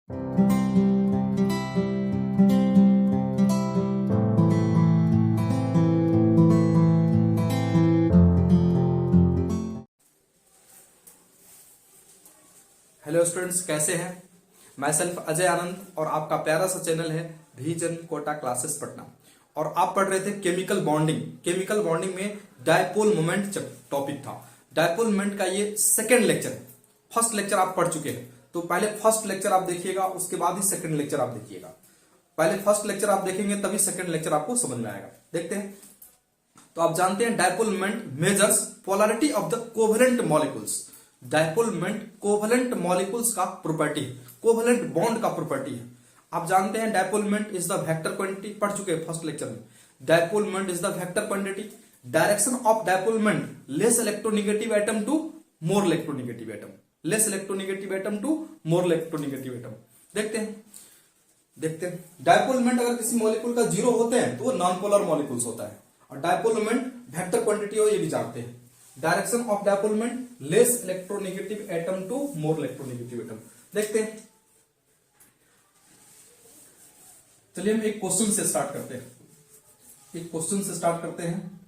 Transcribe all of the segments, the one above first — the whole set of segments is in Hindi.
हेलो स्टूडेंट्स, कैसे हैं? मैं सेल्फ अजय आनंद और आपका प्यारा सा चैनल है विजन कोटा क्लासेस पटना। और आप पढ़ रहे थे केमिकल बॉन्डिंग। केमिकल बॉन्डिंग में डायपोल मोमेंट टॉपिक था। डायपोल मोमेंट का ये सेकंड लेक्चर है। फर्स्ट लेक्चर आप पढ़ चुके हैं, तो पहले फर्स्ट लेक्चर आप देखिएगा, उसके बाद ही सेकंड लेक्चर आप देखिएगा। पहले फर्स्ट लेक्चर आप देखेंगे तभी सेकंड लेक्चर आपको समझ में आएगा। देखते हैं। तो आप जानते हैं dipole moment measures polarity of the covalent molecules. Dipole moment covalent molecules का प्रॉपर्टी, कोवेलेंट बॉन्ड का प्रॉपर्टी है। आप जानते हैं dipole moment is the vector quantity, पढ़ चुके हैं फर्स्ट लेक्चर में। Dipole moment is the vector quantity. Direction of dipole moment less electronegative atom to more electronegative atom, less electronegative atom to more electronegative atom. देखते हैं डायपोल मोमेंट अगर किसी मॉलिक्यूल का जीरो होते हैं तो वो नॉन पोलर मॉलिक्यूल्स होता है। और डायपोल मोमेंट वेक्टर क्वांटिटी हो, ये भी जानते हैं। Direction of dipole moment less electronegative atom to more electronegative atom. देखते हैं। चलिए हम एक क्वेश्चन से स्टार्ट करते हैं।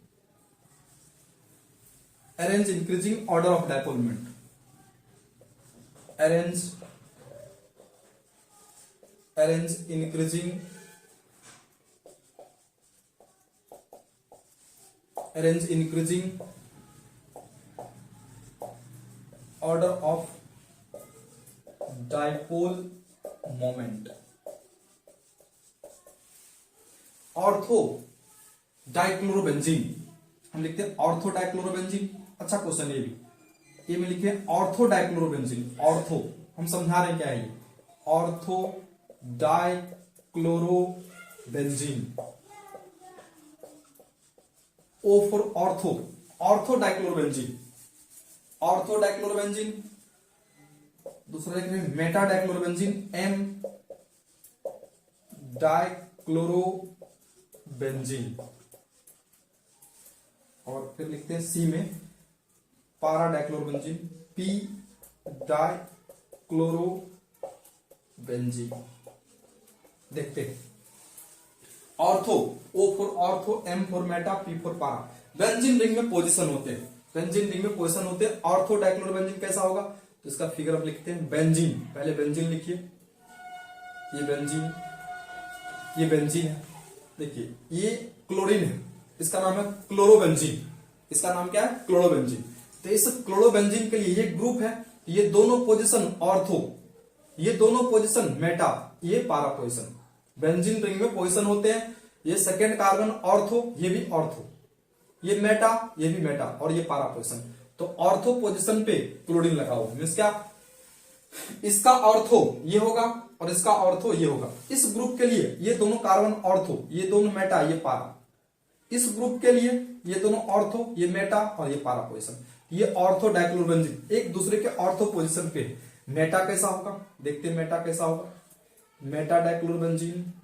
Arrange increasing order of dipole moment. Arrange increasing order of dipole moment। Ortho dichlorobenzene हम लिखते हैं ऑर्थो डाइक्लोरोबेंजीन। अच्छा क्वेश्चन ये भी, ये में लिखे ऑर्थो डाइक्लोरोबेंजीन। ऑर्थो हम समझा रहे हैं क्या है ये, ortho dichlorobenzene. O for ortho, ortho dichlorobenzene. Ortho dichlorobenzene. दूसरा देख रहे हैं मेटा डाइक्लोरोबेंजीन, एम डाइक्लोरोबेंजीन। और फिर लिखते हैं सी में पारा डाइक्लोरोबेंजीन, पी डाइक्लोरोबेंजीन। देखते हैं। Ortho, O for ortho, M for meta, P for para. Benzene ring में पोजीशन होते हैं, बेंजीन रिंग में पोजीशन होते हैं। ऑर्थो डाइक्लोरोबेंजीन कैसा होगा, तो इसका फिगर आप लिखते हैं। बेंजीन, पहले बेंजीन लिखिए, ये बेंजीन है। देखिए ये क्लोरीन है, इसका नाम है क्लोरोबेंजीन। इसका नाम क्या है, क्लोरोबेंजीन। तो इस क्लोरोबेंजीन के लिए ये ग्रुप है, ये दोनों पोजीशन ऑर्थो, ये दोनों पोजीशन मेटा, ये पारा पोजीशन। बेंजीन रिंग में पोजीशन होते हैं। ये सेकेंड कार्बन ऑर्थो, ये भी ऑर्थो, ये मेटा, ये भी मेटा, और ये पारा पोजीशन। तो ऑर्थो पोजीशन पे क्लोरीन लगा हुआ मींस क्या, इसका ऑर्थो ये होगा और इसका ऑर्थो ये होगा। इस ग्रुप के लिए ये दोनों कार्बन ऑर्थो, ये दोनों मेटा, ये पारा। इस ग्रुप के लिए ये दोनों ऑर्थो, ये मेटा और ये पारा पोजीशन। ये ऑर्थो डाइक्लोरोबेंजीन एक दूसरे के ऑर्थो पोजीशन पे। मेटा कैसा होगा, देखते हैं मेटा कैसा होगा। मेटा डाइक्लोरोबेंजीन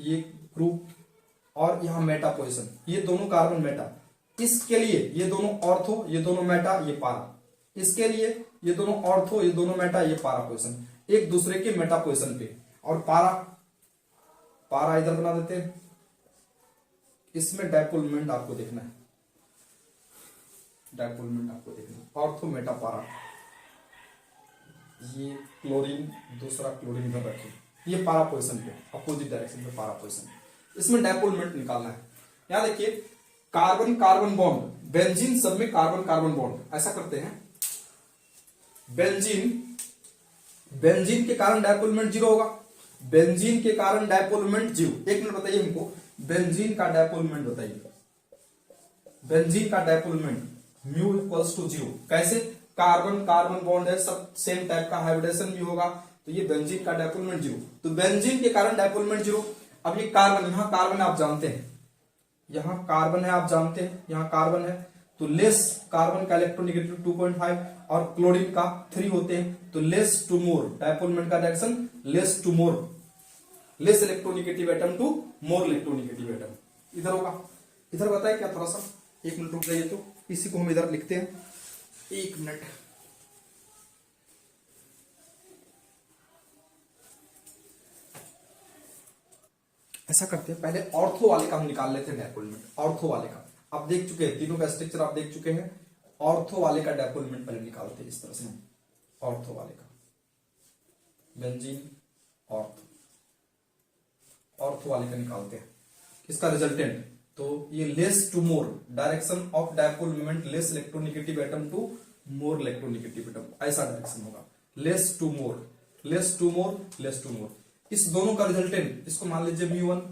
ये ग्रुप, और यहां मेटा पोजीशन, ये दोनों कार्बन मेटा। इसके लिए ये दोनों ऑर्थो, ये दोनों मेटा, ये पारा। इसके लिए ये दोनों ऑर्थो, ये दोनों मेटा, ये पारा पोजीशन, एक दूसरे के मेटा पोजीशन पे। और पारा इधर बना देते हैं। इसमें डायपोल मोमेंट आपको देखना है, ऑर्थो मेटा पारा। ये क्लोरीन, दूसरा क्लोरीन इधर रखें, ये पारा पोजीशन पे, अपोजिट डायरेक्शन पे पारा पोजीशन। इसमें डायपोल मोमेंट निकालना है। यहां देखिए कार्बन कार्बन बॉन्ड, बेंजीन सब में कार्बन कार्बन बॉन्ड। ऐसा करते हैं, बेंजीन के कारण डायपोल मोमेंट जीरो होगा। बेंजीन के कारण डायपोल मोमेंट जीरो। एक मिनट बताइए हमको, बेंजीन का डायपोल मोमेंट बताइए। बेंजीन का dipole moment mu equals to zero. कैसे, कार्बन कार्बन बॉन्ड है, सब सेम टाइप का हाइब्रिडेशन भी होगा, तो ये बेंजीन का डायपोल मोमेंट जीरो। तो बेंजीन के कारण डायपोल मोमेंट जीरो। अब ये कार्बन, यहां कार्बन आप जानते हैं, यहां कार्बन है आप जानते हैं, यहां कार्बन है, तो लेस कार्बन का इलेक्ट्रोनेगेटिव 2.5 और क्लोरीन का 3 होते हैं, तो less to more, dipole moment का direction less to more, less electronegative atom to more electronegative atom इधर होगा। इधर बताए क्या, थोड़ा सा एक मिनट रुक जाइए, तो इसी को हम इधर लिखते हैं। एक मिनट, ऐसा करते हैं, पहले ऑर्थो वाले का हम निकाल लेते हैं डायपोल मोमेंट, ऑर्थो वाले का आप देख चुके हैं, तीनों का स्ट्रक्चर आप देख चुके हैं। ऑर्थो वाले का डायपोल मोमेंट पहले निकालते हैं इस तरह से, ऑर्थो वाले का बेंजीन ऑर्थो, ऑर्थो वाले का निकालते हैं। इसका रिजल्टेंट तो ये less to more, direction of dipole moment less electronegative atom to more electronegative atom, ऐसा डायरेक्शन होगा, less to more, less to more, less to more. इस दोनों का रिजल्टेंट, इसको मान लीजिए म्यू 1,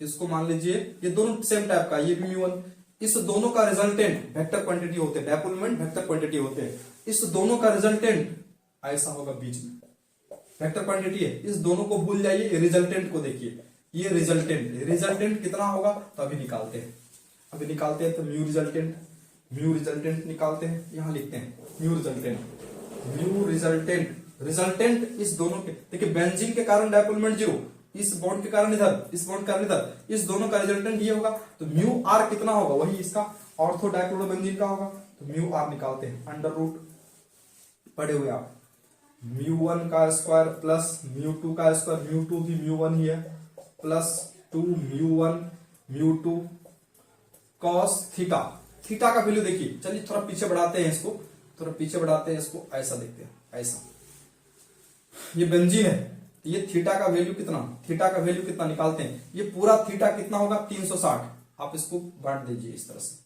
इसको मान लीजिए, ये दोनों सेम टाइप का, ये भी म्यू 1, इस दोनों का रिजल्टेंट वेक्टर क्वांटिटी होते हैं, डायपोल मोमेंट वेक्टर क्वांटिटी होते हैं, इस दोनों का रिजल्टेंट ऐसा होगा, बीच में वेक्टर क्वांटिटी है, इस दोनों को भूल जाइए, रिजल्टेंट को देखिए, ये रिजल्टेंट, रिजल्टेंट कितना होगा तो अभी निकालते हैं, अभी निकालते हैं। तो म्यू रिजल्टेंट, म्यू रिजल्टेंट निकालते हैं, यहां लिखते हैं mu resultant, mu resultant, resultant इस दोनों के, देखिए बेंजीन के कारण डायपोल मोमेंट 0, इस बॉन्ड के कारण इधर, इस बॉन्ड के कारण इधर, इस दोनों का रिजल्टेंट ये होगा, तो म्यू आर कितना होगा, वही इसका ऑर्थो डाइक्लोरोबेंजीन का होगा, तो म्यू आर निकालते हैं, अंडर रूट पढ़े हुए आप, म्यू 1 का स्क्वायर प्लस म्यू 2 का स्क्वायर, म्यू 2 भी म्यू 1 ही है, plus 2 mu 1 mu 2 cos theta, theta का वैल्यू देखिए, चलिए थोड़ा पीछे बढ़ाते हैं इसको, थोड़ा पीछे बढ़ाते हैं इसको, ऐसा देखते हैं, ऐसा ये बेंजीन है, ये थीटा का वैल्यू कितना, थीटा का वैल्यू कितना निकालते हैं, ये पूरा थीटा कितना होगा 360, आप इसको बांट दीजिए इस तरह से,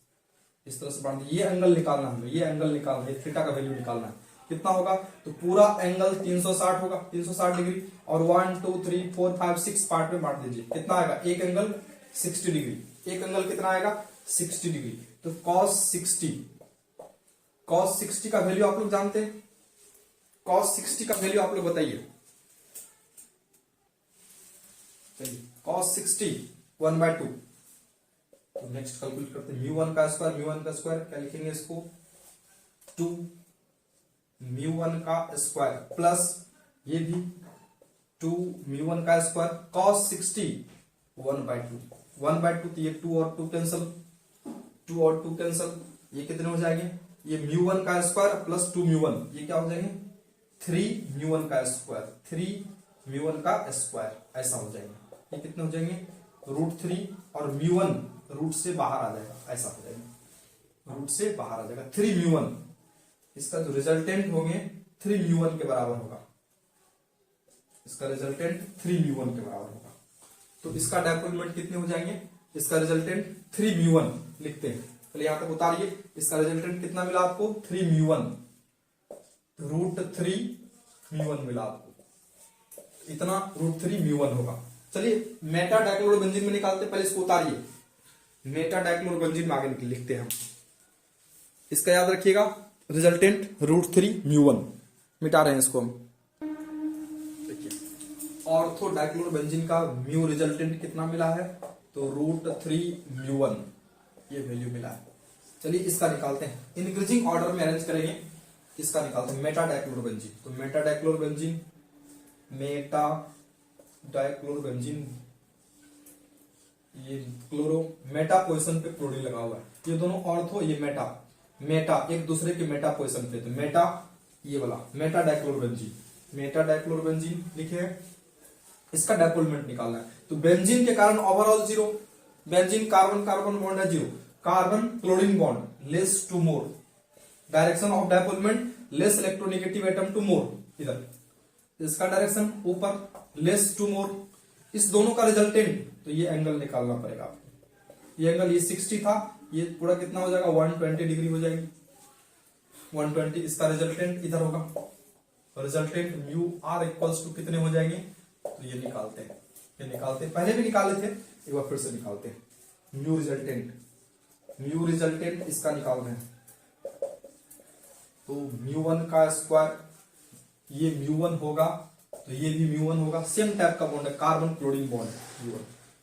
इस तरह से बांट दीजिए, ये एंगल निकालना है, ये एंगल निकालना है, थीटा का वैल्यू निकालना है, कितना होगा, तो पूरा एंगल 360 होगा, 360 डिग्री, और 1 2 3 4 5 6 पार्ट में बांट दीजिए, कितना आएगा, एक एंगल 60 डिग्री, एक एंगल कितना आएगा 60 डिग्री, तो cos 60, cos 60 का वैल्यू आप लोग जानते हैं, cos 60 का वैल्यू आप लोग बताइए, चलिए cos 60 1/2, तो नेक्स्ट कैलकुलेट करते हैं, म्यू 1 का स्क्वायर, म्यू 1 का स्क्वायर क्या लिखेंगे इसको, 2 म्यू 1 का स्क्वायर प्लस ये भी 2 म्यू 1 का स्क्वायर, cos 60 1/2, 1/2, तो ये 2 और 2 कैंसल, 2 और 2 कैंसल, ये कितने हो जाएंगे, ये म्यू 1 का स्क्वायर प्लस 2 म्यू 1, ये क्या हो जाएंगे 3 म्यू 1 का स्क्वायर, 3 म्यू 1 का स्क्वायर, ऐसा हो जाएंगे, ये कितने हो जाएंगे √3, और म्यू 1 रूट से बाहर आ जाएगा, ऐसा हो जाएगा, रूट से बाहर आ जाएगा 3 म्यू 1, इसका जो रिजल्टेंट होंगे 3 म्यू 1 के बराबर होगा, इसका रिजल्टेंट 3 म्यू 1 के बराबर होगा, तो इसका डायपोल मोमेंट कितने हो जाएंगे, इसका रिजल्टेंट 3 म्यू 1 लिखते हैं, पहले यहां तक उतारिए, इसका रिजल्टेंट कितना मिला आपको 3 म्यू 1, √3 म्यू 1 मिला आपको, इतना √3 म्यू 1 होगा। चलिए मेटा डाइक्लोरोबेंजीन में निकालते, पहले इसको उतारिए, मेटा डाइक्लोरोबेंजीन में आगे लिखते हैं हम, इसका याद रखिएगा, रिजल्टेंट √3 म्यू 1, मिटा रहे हैं इसको हम, देखिए ऑर्थो डाइक्लोरोबेंजीन का म्यू रिजल्टेंट कितना मिला है, तो √3 म्यू 1 ये वैल्यू मिला है। चलिए इसका निकालते हैं, इंक्रीजिंग ऑर्डर में अरेंज करेंगे, इसका निकालते हैं मेटा डाइक्लोरोबेंजीन, तो मेटा डाइक्लोरोबेंजीन, मेटा डाइक्लोरोबेंजीन, ये क्लोरो, मेटा पोजीशन पे क्लोरीन लगा हुआ है, ये दोनों ऑर्थो, ये मेटा, मेटा एक दूसरे के मेटा पोजीशन पे, तो मेटा ये वाला मेटा डाइक्लोरोबेंजीन, मेटा डाइक्लोरोबेंजीन लिखे, इसका डायपोल मोमेंट निकालना है, तो बेंजीन के कारण overall 0, benzene carbon carbon bond है 0, carbon chlorine bond less to more, direction of dipole moment less electronegative atom to more, इधर इसका डायरेक्शन ऊपर लेस टू मोर, इस दोनों का रिजल्टेंट, तो ये एंगल निकालना पड़ेगा आपको, ये एंगल ये 60 था, ये पूरा कितना हो जाएगा 120 डिग्री हो जाएगी, 120, इसका रिजल्टेंट इधर होगा, resultant mu are equals to कितने हो जाएंगे, तो ये निकालते हैं, ये निकालते हैं, पहले भी निकाले थे, एक बार फिर से निकालते हैं, म्यू रिजल्टेंट, म्यू रिजल्टेंट इसका निकाल रहे हैं, तो म्यू 1 का स्क्वायर, ये म्यू 1 होगा, तो ये भी म्यू 1 होगा, सेम टाइप का बॉन्ड है, कार्बन क्लोरीन बॉन्ड,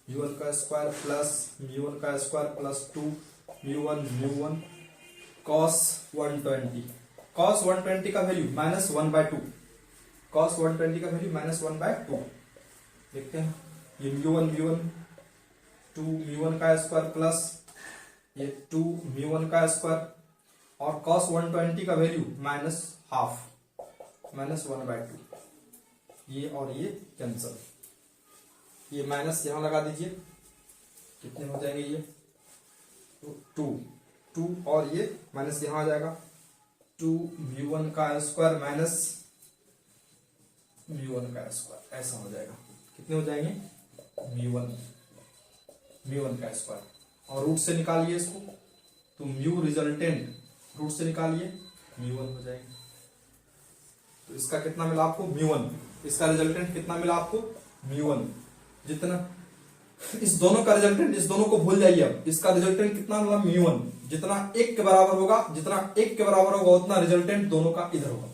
म्यू 1 का स्क्वायर प्लस म्यू 1 का square plus 2 mu 1 cos 120, cos 120 का वैल्यू -1/2, cos 120 का वैल्यू -1/2, देखते हैं, ये म्यू 1 2 म्यू 1 का स्क्वायर प्लस ये 2 म्यू 1 का स्क्वायर, और cos 120 का वैल्यू -½ -1/2, ये और ये कैंसल, ये माइनस यहां लगा दीजिए, कितने हो जाएंगे ये 2 और ये माइनस यहां आ जाएगा 2 म्यू1 का स्क्वायर माइनस म्यू1 का स्क्वायर, ऐसा हो जाएगा। कितने हो जाएंगे म्यू1 का स्क्वायर, और रूट से निकालिए इसको, तो म्यू रिजल्टेंट रूट से निकालिए म्यू1 हो जाएगा। तो इसका कितना मिला आपको म्यू1, इसका रिजल्टेंट कितना मिला आपको म्यू1। जितना इस दोनों का रिजल्टेंट, इस दोनों को भूल जाइए, अब इसका रिजल्टेंट कितना मिला म्यू1, जितना 1 के बराबर होगा, जितना 1 के बराबर होगा उतना रिजल्टेंट दोनों का इधर होगा।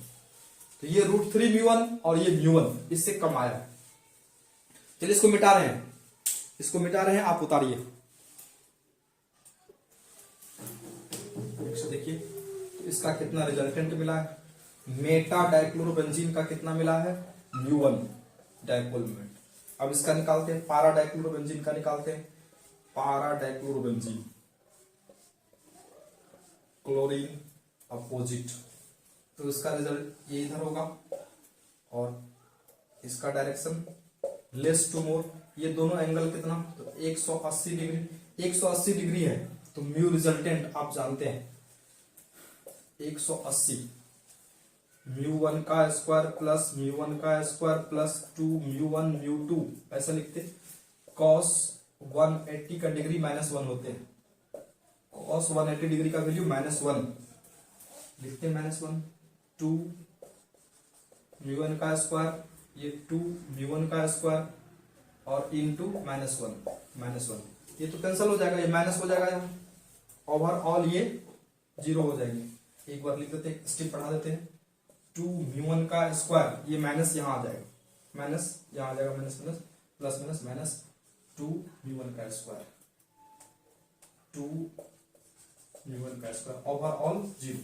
तो ये √3 म्यू1 और ये म्यू1 इससे कम आया। चलिए इसको मिटा रहे हैं, इसको मिटा रहे हैं, आप उतारिए। देखिए तो इसका कितना रिजल्टेंट मिला है, मेटा डाइक्लोरोबेंजीन का कितना मिला है म्यू1 डाइपोल मोमेंट। अब इसका निकालते हैं, पारा डाइक्लोरोबेंजीन का निकालते हैं, पारा डाइक्लोरोबेंजीन क्लोरीन अपोजिट, तो इसका रिजल्ट ये इधर होगा और इसका डायरेक्शन लेस टू मोर। ये दोनों एंगल कितना, तो 180 डिग्री, 180 डिग्री है, तो म्यू रिजल्टेंट आप जानते हैं 180 म्यू1 का स्क्वायर प्लस म्यू1 का स्क्वायर प्लस 2 म्यू1 म्यू2, ऐसा लिखते। कॉस 180 का डिग्री -1 होते हैं, कॉस 180 डिग्री का वैल्यू -1 लिखते हैं, -1 2 म्यू1 का स्क्वायर, ये 2 म्यू1 का स्क्वायर और इनटू -1, ये तो कैंसिल हो जाएगा, ये माइनस हो जाएगा यहाँ, ओवरऑल ये 0 हो जाएंगे। एक बार लिख देते हैं, स्टेप बढ़ा देते हैं, 2 म्यू1 का स्क्वायर, ये माइनस यहाँ आ जाएगा, माइनस यहाँ आ जाएगा, minus minus plus minus minus 2 म्यू1 का स्क्वायर, 2 म्यू1 का स्क्वायर ओवरऑल 0।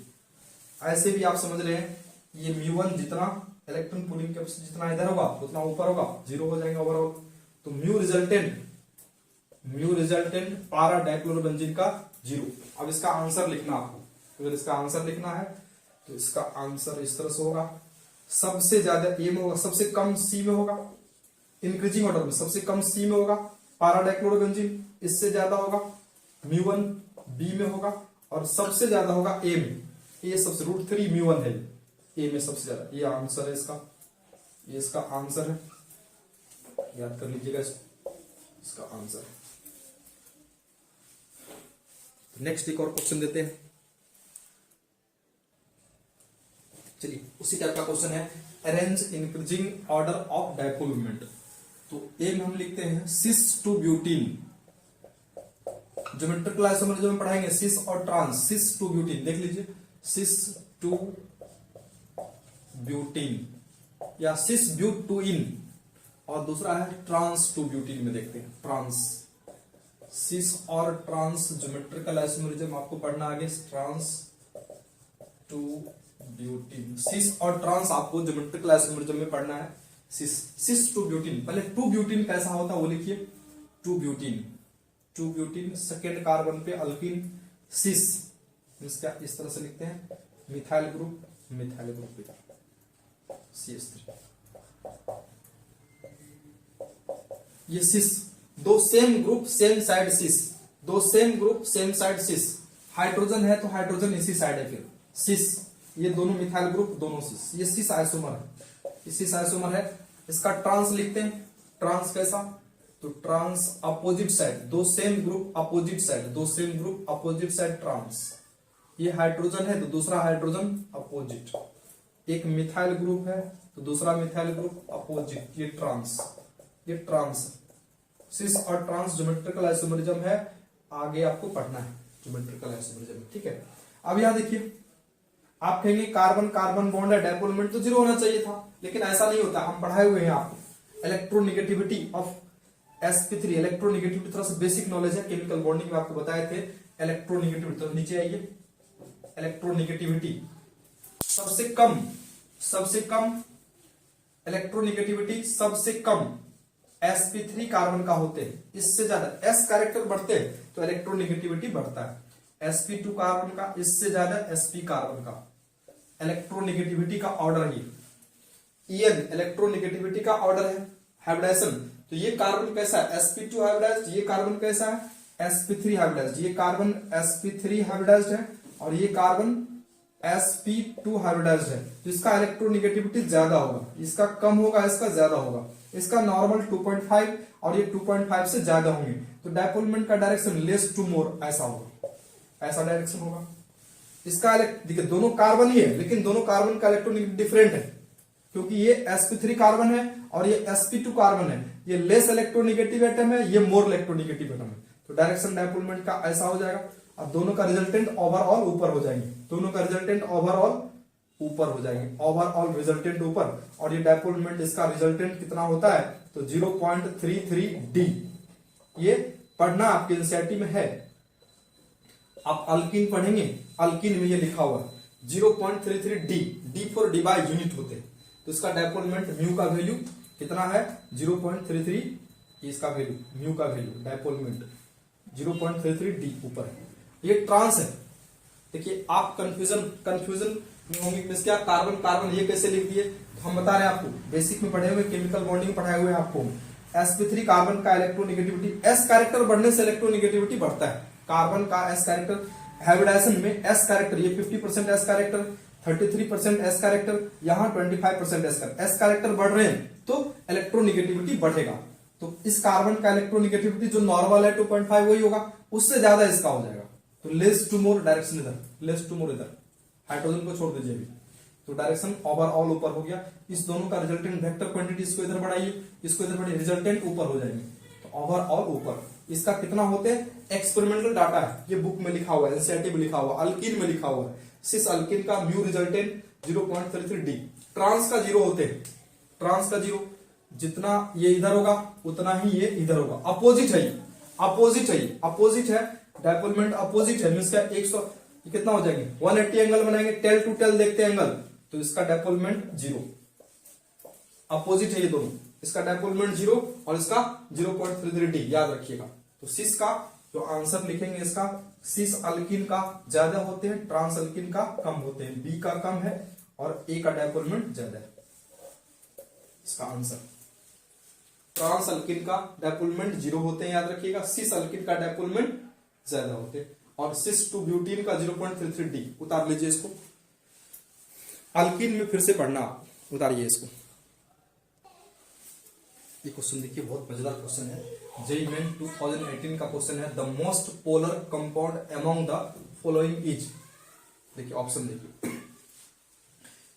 ऐसे भी आप समझ रहे हैं, ये म्यू1 जितना इलेक्ट्रॉन पूलिंग कैपेसिटी जितना इधर होगा उतना ऊपर होगा, 0 हो जाएंगे ओवरऑल। तो म्यू रिजल्टेंट पारा डाइक्लोरोबेंजीन का 0। अब इसका आंसर लिखना आपको, अगर इसका आंसर लिखना है तो इसका आंसर इस तरह से होगा, सबसे ज्यादा ए में होगा, सबसे कम सी में होगा, इंक्रीजिंग ऑर्डर में सबसे कम सी में होगा पारा डाइक्लोरोबेंजीन, इससे ज्यादा होगा म्यू1 बी में होगा, और सबसे ज्यादा होगा ए में, ए सबसे √3 म्यू1 है ए में सबसे ज्यादा। ये आंसर है इसका, ये इसका आंसर है, याद कर लीजिएगा इसका आंसर। नेक्स्ट एक और क्वेश्चन देते हैं, चलिए उसी टाइप का क्वेश्चन है, arrange increasing order of dipole moment. तो ए में हम लिखते हैं सिस टू ब्यूटीन, ज्योमेट्रिकल आइसोमरिज्म में पढ़ाएंगे सिस और ट्रांस, सिस टू ब्यूटीन देख लीजिए, सिस टू ब्यूटीन या सिस ब्यूट टू इन, और दूसरा है ट्रांस टू ब्यूटीन में देखते हैं, ट्रांस सिस और ट्रांस ज्योमेट्रिकल आइसोमरिज्म आपको पढ़ना आगे, ट्रांस टू ब्यूटीन, सिस और ट्रांस आपको ज्योमेट्रिकल आइसोमरिज्म में पढ़ना है, सिस टू ब्यूटीन। पहले टू ब्यूटीन कैसा होता है वो लिखिए, टू ब्यूटीन सेकेंड कार्बन पे अल्कीन, सिस इसका इस तरह से लिखते हैं, मिथाइल ग्रुप पे CH3, ये सिस, दो सेम ग्रुप सेम साइड सिस, दो सेम ग्रुप सेम साइड सिस, हाइड्रोजन है तो हाइड्रोजन इसी साइड है, फिर सिस, ये दोनों मिथाइल ग्रुप दोनों सिस, ये सिस आइसोमर है, सिस आइसोमर है। इसका ट्रांस लिखते हैं, ट्रांस कैसा, तो ट्रांस अपोजिट साइड, दो सेम ग्रुप अपोजिट साइड, दो same group opposite side trans, ये हाइड्रोजन है तो दूसरा हाइड्रोजन अपोजिट, एक मिथाइल ग्रुप है तो दूसरा मिथाइल ग्रुप अपोजिट, ये ट्रांस सिस और ट्रांस ज्योमेट्रिकल आइसोमरिज्म है, आगे आपको पढ़ना है ज्योमेट्रिकल आइसोमरिज्म, ठीक है। अब यहां देखिए, आप कहेंगे कार्बन कार्बन बॉन्ड है, डाइपोल मोमेंट तो 0 होना चाहिए था, लेकिन ऐसा नहीं होता, हम पढ़ाए हुए हैं आपको इलेक्ट्रोनेगेटिविटी ऑफ sp3, इलेक्ट्रोनेगेटिविटी थोड़ा सा बेसिक नॉलेज है, केमिकल बॉन्डिंग में आपको बताए थे इलेक्ट्रोनेगेटिविटी। तो नीचे आइए, इलेक्ट्रोनेगेटिविटी सबसे कम इलेक्ट्रोनेगेटिविटी सबसे कम sp3 कार्बन का होते हैं, इससे ज्यादा s कैरेक्टर बढ़ते हैं तो इलेक्ट्रोनेगेटिविटी बढ़ता है, sp2 कार्बन का इससे ज्यादा sp कार्बन का इलेक्ट्रोनेगेटिविटी का ऑर्डर, ये En इलेक्ट्रोनेगेटिविटी का ऑर्डर है, हाइब्रिडाइजेशन तो ये कार्बन कैसा है, sp2 हाइब्रिडाइज्ड, ये कार्बन कैसा है, sp3 हाइब्रिडाइज्ड, ये कार्बन sp3 हाइब्रिडाइज्ड है और ये कार्बन sp2 हाइब्रिडाइज्ड है। तो इसका इलेक्ट्रोनेगेटिविटी ज्यादा होगा, इसका कम होगा, इसका ज्यादा होगा। इसका नॉर्मल 2.5 और ये 2.5 से ज्यादा होंगे। तो डायपोल मोमेंट का डायरेक्शन लेस टू मोर ऐसा होगा, ऐसा डायरेक्शन होगा। इसका देखिए दोनों कार्बन ही है, लेकिन दोनों कार्बन का इलेक्ट्रोनेगेटिविटी डिफरेंट है, क्योंकि ये sp3 कार्बन है और ये sp2 कार्बन है। ये लेस इलेक्ट्रोनेगेटिव एटम है, ये मोर इलेक्ट्रोनेगेटिव एटम है। तो डायरेक्शन डायपोल मोमेंट का ऐसा हो जाएगा और दोनों का रिजल्टेंट ओवरऑल ऊपर हो जाएंगे, दोनों का रिजल्टेंट ओवरऑल ऊपर हो जाएंगे, ओवरऑल रिजल्टेंट ऊपर। और ये डायपोल मोमेंट इसका रिजल्टेंट कितना होता है, तो 0.33d। ये पढ़ना आपके एनसीईआरटी में है। आप अल्कीन पढ़ेंगे, अल्कीन में ये लिखा हुआ है 0.33d, d for Dibai unit होते हैं। तो इसका डायपोल मोमेंट म्यू का वैल्यू कितना है, 0.33, इसका वैल्यू म्यू का वैल्यू डायपोल मोमेंट 0.33d ऊपर है। ये ट्रांस है। देखिए आप कंफ्यूजन में होंगे कि क्या कार्बन कार्बन ये कैसे लिख दिए। तो हम बता रहे हैं आपको, बेसिक में पढ़े हुए, केमिकल बॉन्डिंग पढ़ाए हुए आपको। sp3 कार्बन का इलेक्ट्रोनेगेटिविटी, s कैरेक्टर बढ़ने से इलेक्ट्रोनेगेटिविटी बढ़ता है। कार्बन का s कैरेक्टर हाइब्रिडाइजेशन में s कैरेक्टर, ये 50% s कैरेक्टर, 33% s कैरेक्टर, यहाँ 25% s कैरेक्टर बढ़ रहे हैं तो इलेक्ट्रोनेगेटिविटी बढ़ेगा। तो इस कार्बन का इलेक्ट्रोनेगेटिविटी जो नॉर्मल है 2.5 वही होगा, उससे ज्यादा इसका हो जाएगा। तो लेस टू मोर डायरेक्शन इधर, लेस टू मोर इधर, हाइड्रोजन को छोड़ दीजिए अभी। तो डायरेक्शन ओवरऑल ऊपर हो गया। इस दोनों का रिजल्टेंट वेक्टर क्वांटिटी, इसको इधर बढ़ाइए, इसको इधर बढ़ाइए, रिजल्टेंट ऊपर हो जाएंगे। तो ओवरऑल ऊपर। इसका कितना होते हैं, एक्सपेरिमेंटल डाटा है, ये बुक में लिखा हुआ है, एनसीईआरटी में लिखा हुआ है, अल्कीन में लिखा हुआ है। सिस अल्कीन का म्यू रिजल्टेंट 0.33d, ट्रांस का 0 होते हैं, ट्रांस का 0, जितना ये इधर होगा उतना ही ये इधर होगा। अपोजिट है, अपोजिट है, अपोजिट है, डायपोल मोमेंट अपोजिट है। मींस क्या 100 कितना हो जाएंगे, 180 एंगल बनाएंगे, टेल टू टेल देखते हैं एंगल, तो इसका डायपोल मोमेंट 0, अपोजिट है ये दोनों। इसका डायपोल मोमेंट 0 और इसका 0.33d, याद रखिएगा। तो सिस का जो आंसर लिखेंगे, इसका सिस अल्कीन का ज्यादा होते हैं, ट्रांस अल्कीन का कम होते हैं। बी का कम है और ए का डायपोल मोमेंट ज्यादा है। इसका आंसर ट्रांस अल्कीन का डायपोल मोमेंट 0 होते हैं, याद रखिएगा। सिस अल्कीन का डायपोल मोमेंट ज्यादा होते हैं। और सिस टू ब्यूटीन का 0.33d, उतार लीजिए इसको। अल्कीन में फिर से पढ़ना, उतारिए इसको। ये क्वेश्चन देखिए, बहुत मजेदार क्वेश्चन है, जेईई मेन 2018 का क्वेश्चन है। The most polar compound among the following is, देखिए ऑप्शन देखिए।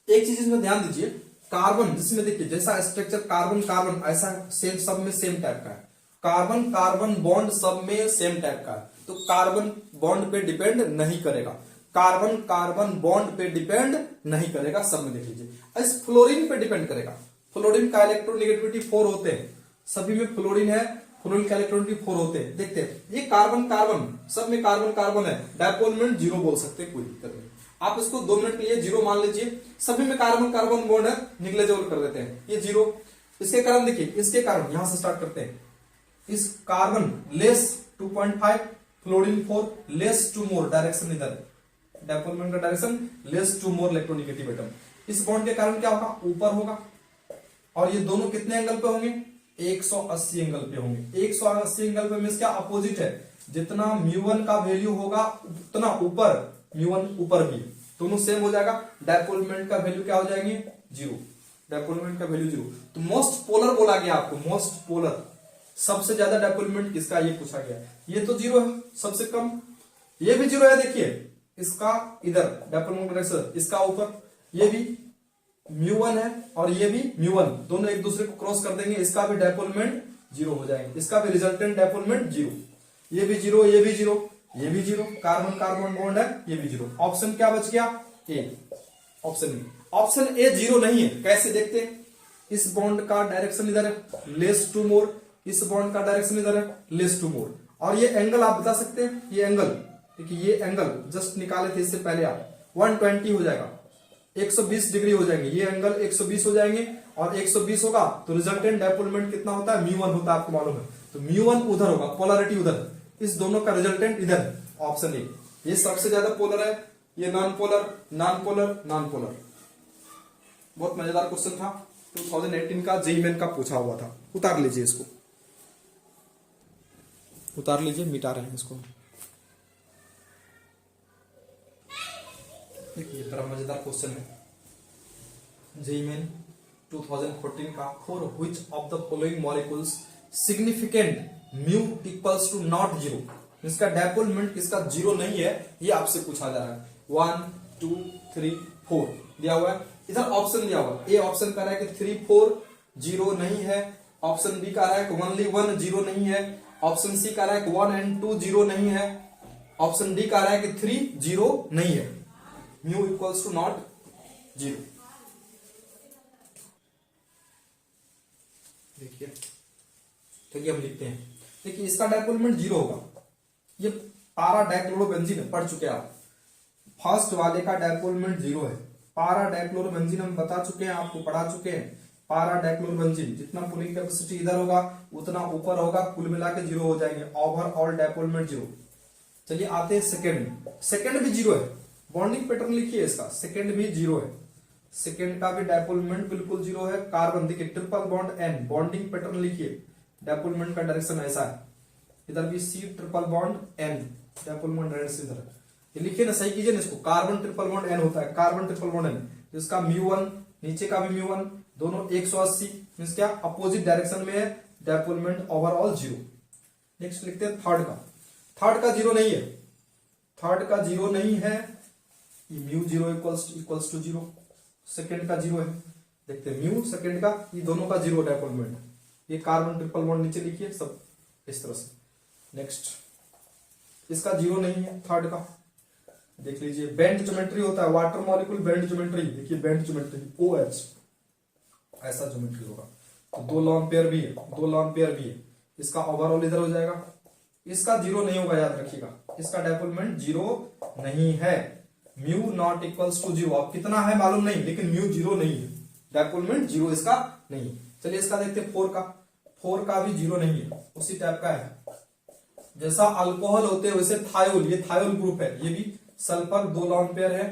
एक चीज इसमें ध्यान दीजिए, कार्बन जिसमें देखिए जैसा स्ट्रक्चर कार्बन कार्बन ऐसा सेम, सब में सेम टाइप का है। कार्बन कार्बन बॉन्ड सब में सेम टाइप का है, तो कार्बन बॉन्ड पे डिपेंड नहीं करेगा, कार्बन कार्बन बॉन्ड पे डिपेंड नहीं करेगा, सब में देख लीजिए। इस फ्लोरीन पे डिपेंड करेगा। फ्लोरीन का इलेक्ट्रोनेगेटिविटी 4 होते हैं, सभी में फ्लोरीन है, फ्लोरीन का इलेक्ट्रोनेगेटिविटी 4 होते हैं। देखते हैं, ये कार्बन कार्बन, सब में कार्बन कार्बन है, डायपोल मोमेंट 0 बोल सकते हैं, कोई दिक्कत नहीं। आप इसको 2 मिनट के लिए 0 मान लीजिए, सभी में कार्बन कार्बन बॉन्ड है, निग्लेजेबल कर देते हैं, ये 0। इसके कारण देखिए, इसके कारण यहां से स्टार्ट करते हैं। इस carbon less 2.5, fluorine 4, less to more, direction इधर, डायपोल मोमेंट का direction less to more electronegative atom. इस बॉन्ड के कारण क्या होगा, ऊपर होगा। और ये दोनों कितने एंगल पे होंगे, 180 एंगल पे होंगे। 180 एंगल पे मींस क्या, अपोजिट है। जितना म्यू1 का वैल्यू होगा उतना ऊपर म्यू1 ऊपर भी, दोनों सेम हो जाएगा। डायपोल मोमेंट का वैल्यू क्या हो जाएंगे, 0, डायपोल मोमेंट का वैल्यू 0। तो मोस्ट पोलर बोला गया आपको, मोस्ट पोलर, सबसे ज्यादा डायपोल मोमेंट किसका, ये पूछा गया। ये तो 0 है, सबसे कम ये भी 0 है। देखिए इसका इधर डायपोल मोमेंट, इसका ऊपर, ये भी म्यू1 है और ये भी म्यू1, दोनों एक दूसरे को क्रॉस कर देंगे, इसका भी डायपोल मोमेंट 0 हो जाएंगे, इसका भी रिजल्टेंट डायपोल मोमेंट 0। ये भी 0, ये भी 0, ये भी 0, कार्बन कार्बन बॉन्ड है, ये भी 0। ऑप्शन क्या बच गया, ए। ऑप्शन ए, ऑप्शन ए 0 नहीं है। कैसे देखते हैं, इस बॉन्ड का डायरेक्शन इधर है, लेस टू मोर, इस बॉन्ड का डायरेक्शन इधर है, लेस टू मोर। और ये एंगल आप बता सकते हैं, ये एंगल देखिए, ये एंगल जस्ट निकाले थे इससे पहले आप, 120 हो जाएगा, 120 डिग्री हो जाएंगे, ये एंगल 120 हो जाएंगे। और 120 होगा तो रिजल्टेंट डायपोल मोमेंट कितना होता है, म्यू1 होता है, आपको मालूम है। तो म्यू1 उधर होगा, पोलैरिटी उधर, इस दोनों का रिजल्टेंट इधर, ऑप्शन ए। ये सबसे ज्यादा पोलर है, ये non polar, non polar, non polar. बहुत मजेदार क्वेश्चन था, 2018 का जेईई मेन का पूछा हुआ था, उतार लीजिए इसको। उतार लीजिए, मिटा रहे हैं इसको। देखिए बड़ा मजेदार क्वेश्चन है जेईई मेन 2014 का। For which of the following molecules significant mu equals to not zero, इसका डायपोल किसका जीरो नहीं है, ये आपसे पूछा जा रहा है। 1 2 3 4 दिया हुआ है, इधर ऑप्शन दिया हुआ है। ए ऑप्शन कह रहा है कि 3 4 जीरो नहीं है, ऑप्शन बी कह रहा है कि ओनली 1 जीरो नहीं है, ऑप्शन सी कह रहा है कि 1 and 2 जीरो नहीं है, ऑप्शन डी कह रहा है कि 3 जीरो नहीं है, mu equals to not zero. देखिए तो ये हम लिखते हैं, देखिए इसका डायपोलमेंट जीरो होगा। ये पारा डाइक्लोरोबेंजीन है, पढ़ चुके हैं आप, फर्स्ट वाले का डायपोलमेंट जीरो है। पारा डाइक्लोरोबेंजीन हम बता चुके हैं, आपको पढ़ा चुके हैं। पारा डाइक्लोरोबेंजीन जितना पुलिंग कैपेसिटी इधर होगा उतना ऊपर होगा, कुल मिला के जीरो हो जाएंगे, ओवरऑल डायपोलमेंट जीरो। चलिए आते हैं सेकंड, सेकंड भी जीरो है, बॉन्डिंग पैटर्न लिखिए इसका, सेकंड भी जीरो है, सेकंड का भी डायपोलमेंट बिल्कुल जीरो है। कार्बन देखिए triple bond N, bonding pattern लिखिए, डायपोलमेंट का डायरेक्शन ऐसा है, इधर भी C triple bond N, dipole moment direction इधर है। ये लिखिए ना, सही कीजिए ना इसको, कार्बन ट्रिपल बॉन्ड एन होता है, कार्बन ट्रिपल बॉन्ड एन, जिसका म्यू1 नीचे का भी म्यू1, दोनों 180 मींस क्या अपोजिट डायरेक्शन में है, डायपोलमेंट ओवरऑल जीरो। नेक्स्ट लिखते हैं थर्ड का, थर्ड का जीरो नहीं है, थर्ड का जीरो नहीं है, mu zero equals to zero. Second का जीरो है, देखते हैं म्यू सेकेंड का, ये दोनों का जीरो डायपोलमेंट, ये कार्बन ट्रिपल बॉन्ड नीचे लिखिए सब इस तरह से। नेक्स्ट इसका जीरो नहीं है थर्ड का, देख लीजिए बेंड ज्योमेट्री होता है, वाटर मॉलिक्यूल बेंड ज्योमेट्री, देखिए बेंड ज्योमेट्री OH ऐसा ज्योमेट्री होगा, तो 2 लॉन पेयर भी है, 2 लॉन पेयर भी है, इसका ओवरऑल इधर हो जाएगा। इसका जीरो नहीं होगा, याद रखिएगा, इसका डायपोलमेंट जीरो नहीं है, mu not equals to zero. अब कितना है मालूम नहीं, लेकिन म्यू जीरो नहीं है, डायपोलमेंट जीरो इसका नहीं है। चलिए इसका देखते हैं फोर का, फोर का भी जीरो नहीं है, उसी टाइप का है, जैसा अल्कोहल होते हैं वैसे थायोल, ये थायोल ग्रुप है, ये भी सल्फर 2 लॉन पेयर है,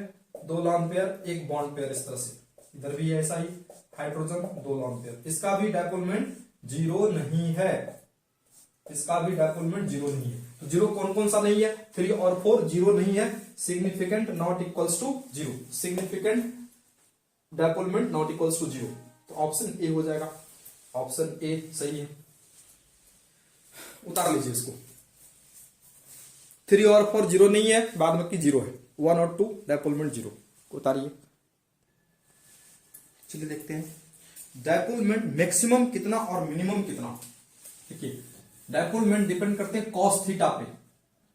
2 लॉन पेयर 1 बॉन्ड पेयर, इस तरह से इधर भी ऐसा ही, हाइड्रोजन 2 लॉन पेयर, इसका भी डायपोलमेंट जीरो नहीं है, इसका भी डायपोलमेंट जीरो नहीं है। तो जीरो कौन कौन सा नहीं है, 3 और 4 जीरो नहीं है, significant not equals to zero, significant dipole moment not equals to zero, तो ऑप्शन ए हो जाएगा, ऑप्शन ए सही है। उतार लीजिए इसको, 3 और 4 जीरो नहीं है, बाद में की जीरो है, 1 और 2 डायपोलमेंट जीरो, उतारिए। चलिए देखते हैं डायपोलमेंट मैक्सिमम कितना और मिनिमम कितना। देखिए डायपोलमेंट डिपेंड करते हैं कॉस थीटा पे,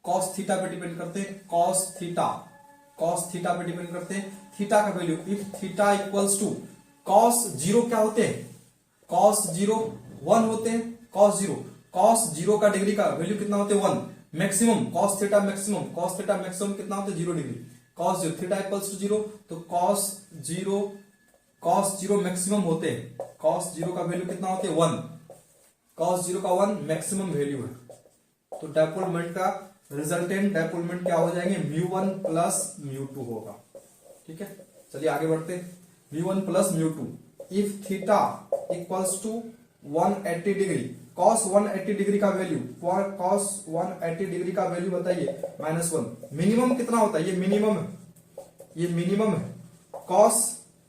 कॉस थीटा पे डिपेंड करते हैं, कॉस थीटा, कॉस थीटा पे डिपेंड करते हैं, थीटा का value, if theta equals to cos zero, क्या होते हैं कॉस जीरो 1 होते हैं, कॉस जीरो का डिग्री का वैल्यू कितना होते हैं 1, maximum cos theta maximum, cos theta maximum कितना होता है 0 degree, cos zero theta equals to 0, तो कॉस जीरो मैक्सिमम होते हैं, कॉस जीरो का वैल्यू कितना होते हैं 1, कॉस जीरो का 1 मैक्सिमम वैल्यू है, तो डायपोलमेंट का रिजल्टेंट डायपोलमेंट क्या हो जाएंगे, म्यू1 प्लस म्यू2 होगा। ठीक है, चलिए आगे बढ़ते हैं, mu one plus mu two, if theta equals to 180 degree, cos 180 degree का वैल्यू, कॉस 180 डिग्री का वैल्यू बताइए -1, मिनिमम कितना होता है, ये मिनिमम है, ये मिनिमम है, कॉस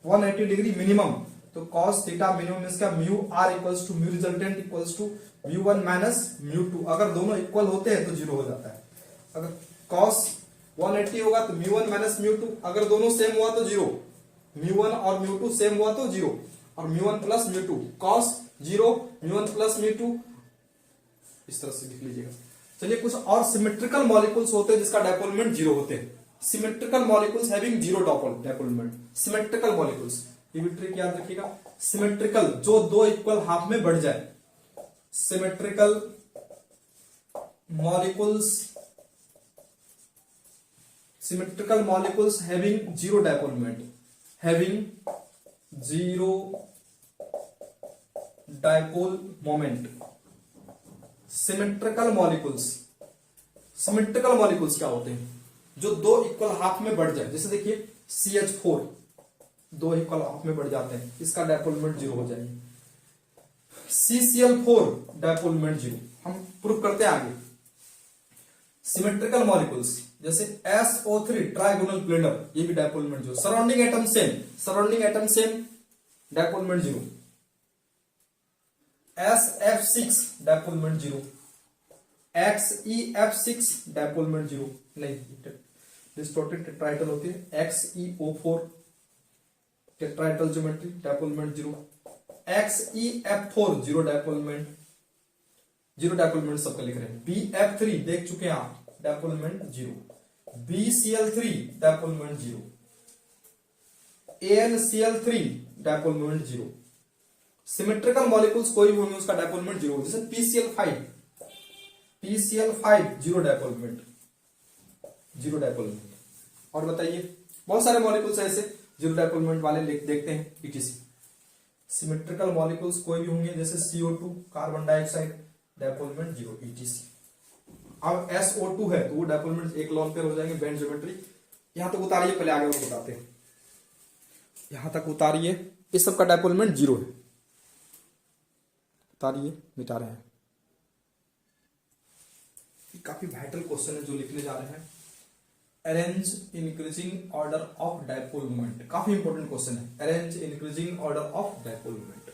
180 डिग्री मिनिमम, तो कॉस थीटा मिनिमम इसका mu are equals to mu resultant equals to mu one minus mu two, अगर दोनों इक्वल होते हैं तो जीरो हो जाता है, अगर कॉस 180 होगा तो म्यू1 माइनस म्यू2, अगर दोनों सेम हुआ तो जीरो, म्यू1 और म्यू2 सेम हुआ तो जीरो, और म्यू1 प्लस म्यू2, कॉस जीरो म्यू1 प्लस म्यू2, इस तरह से लिख लीजिएगा। चलिए कुछ और सिमेट्रिकल मॉलिक्यूल्स होते हैं जिसका डायपोलमेंट जीरो होते हैं, symmetrical molecules having zero dipole moment, symmetrical molecules, ये भी ट्रिक याद रखिएगा, सिमेट्रिकल जो 2 इक्वल हाफ में बढ़ जाए, symmetrical molecules, symmetrical molecules having zero dipole moment, having zero dipole moment, symmetrical molecules, symmetrical molecules क्या होते हैं, जो 2 इक्वल हाफ में बढ़ जाए, जैसे देखिए CH4 2 इक्वल हाफ में बढ़ जाते हैं, इसका डायपोलमेंट जीरो हो जाएगी, CCl4 डायपोलमेंट जीरो, हम प्रूव करते हैं आगे, सिमेट्रिकल मॉलिक्यूल्स जैसे SO3 ट्राइगोनल प्लेनर, ये भी dipole moment zero. Surrounding atom same, dipole moment zero. SF6 dipole moment zero. XeF6 dipole moment zero. नहीं, डिस्टॉर्टेड टेट्राहेड्रल होती है। XeO4 tetrahedral geometry, dipole moment zero. XeF4 zero dipole moment, zero dipole moment सबका लिख रहे हैं। BF3 देख चुके हैं आप, dipole moment zero. BCl3 dipole moment zero. AlCl3 dipole moment zero. Symmetrical molecules कोई भी होंगे उसका डायपोल मोमेंट जीरो। जैसे PCl5 zero dipole moment, zero dipole moment. और बताइए, बहुत सारे मॉलिक्यूल्स ऐसे जीरो डायपोल मोमेंट वाले देखते हैं, ETC। सिमेट्रिकल मॉलिक्यूल्स कोई भी होंगे जैसे CO2 carbon dioxide, dipole moment zero, ETC। अब SO2 है तो वो डायपोल मोमेंट एक लॉन पेयर हो जाएंगे, बैंड ज्योमेट्री। यहां तक उतारिए, पहले आगे वो बताते हैं। यहां तक उतारिए, इस सब का डायपोल मोमेंट जीरो है। उतारिए, मिटा रहे हैं। काफी वाइटल क्वेश्चन है जो लिखने जा रहे हैं। Arrange increasing order of dipole moment, काफी इंपॉर्टेंट क्वेश्चन है। Arrange increasing order of dipole moment. तो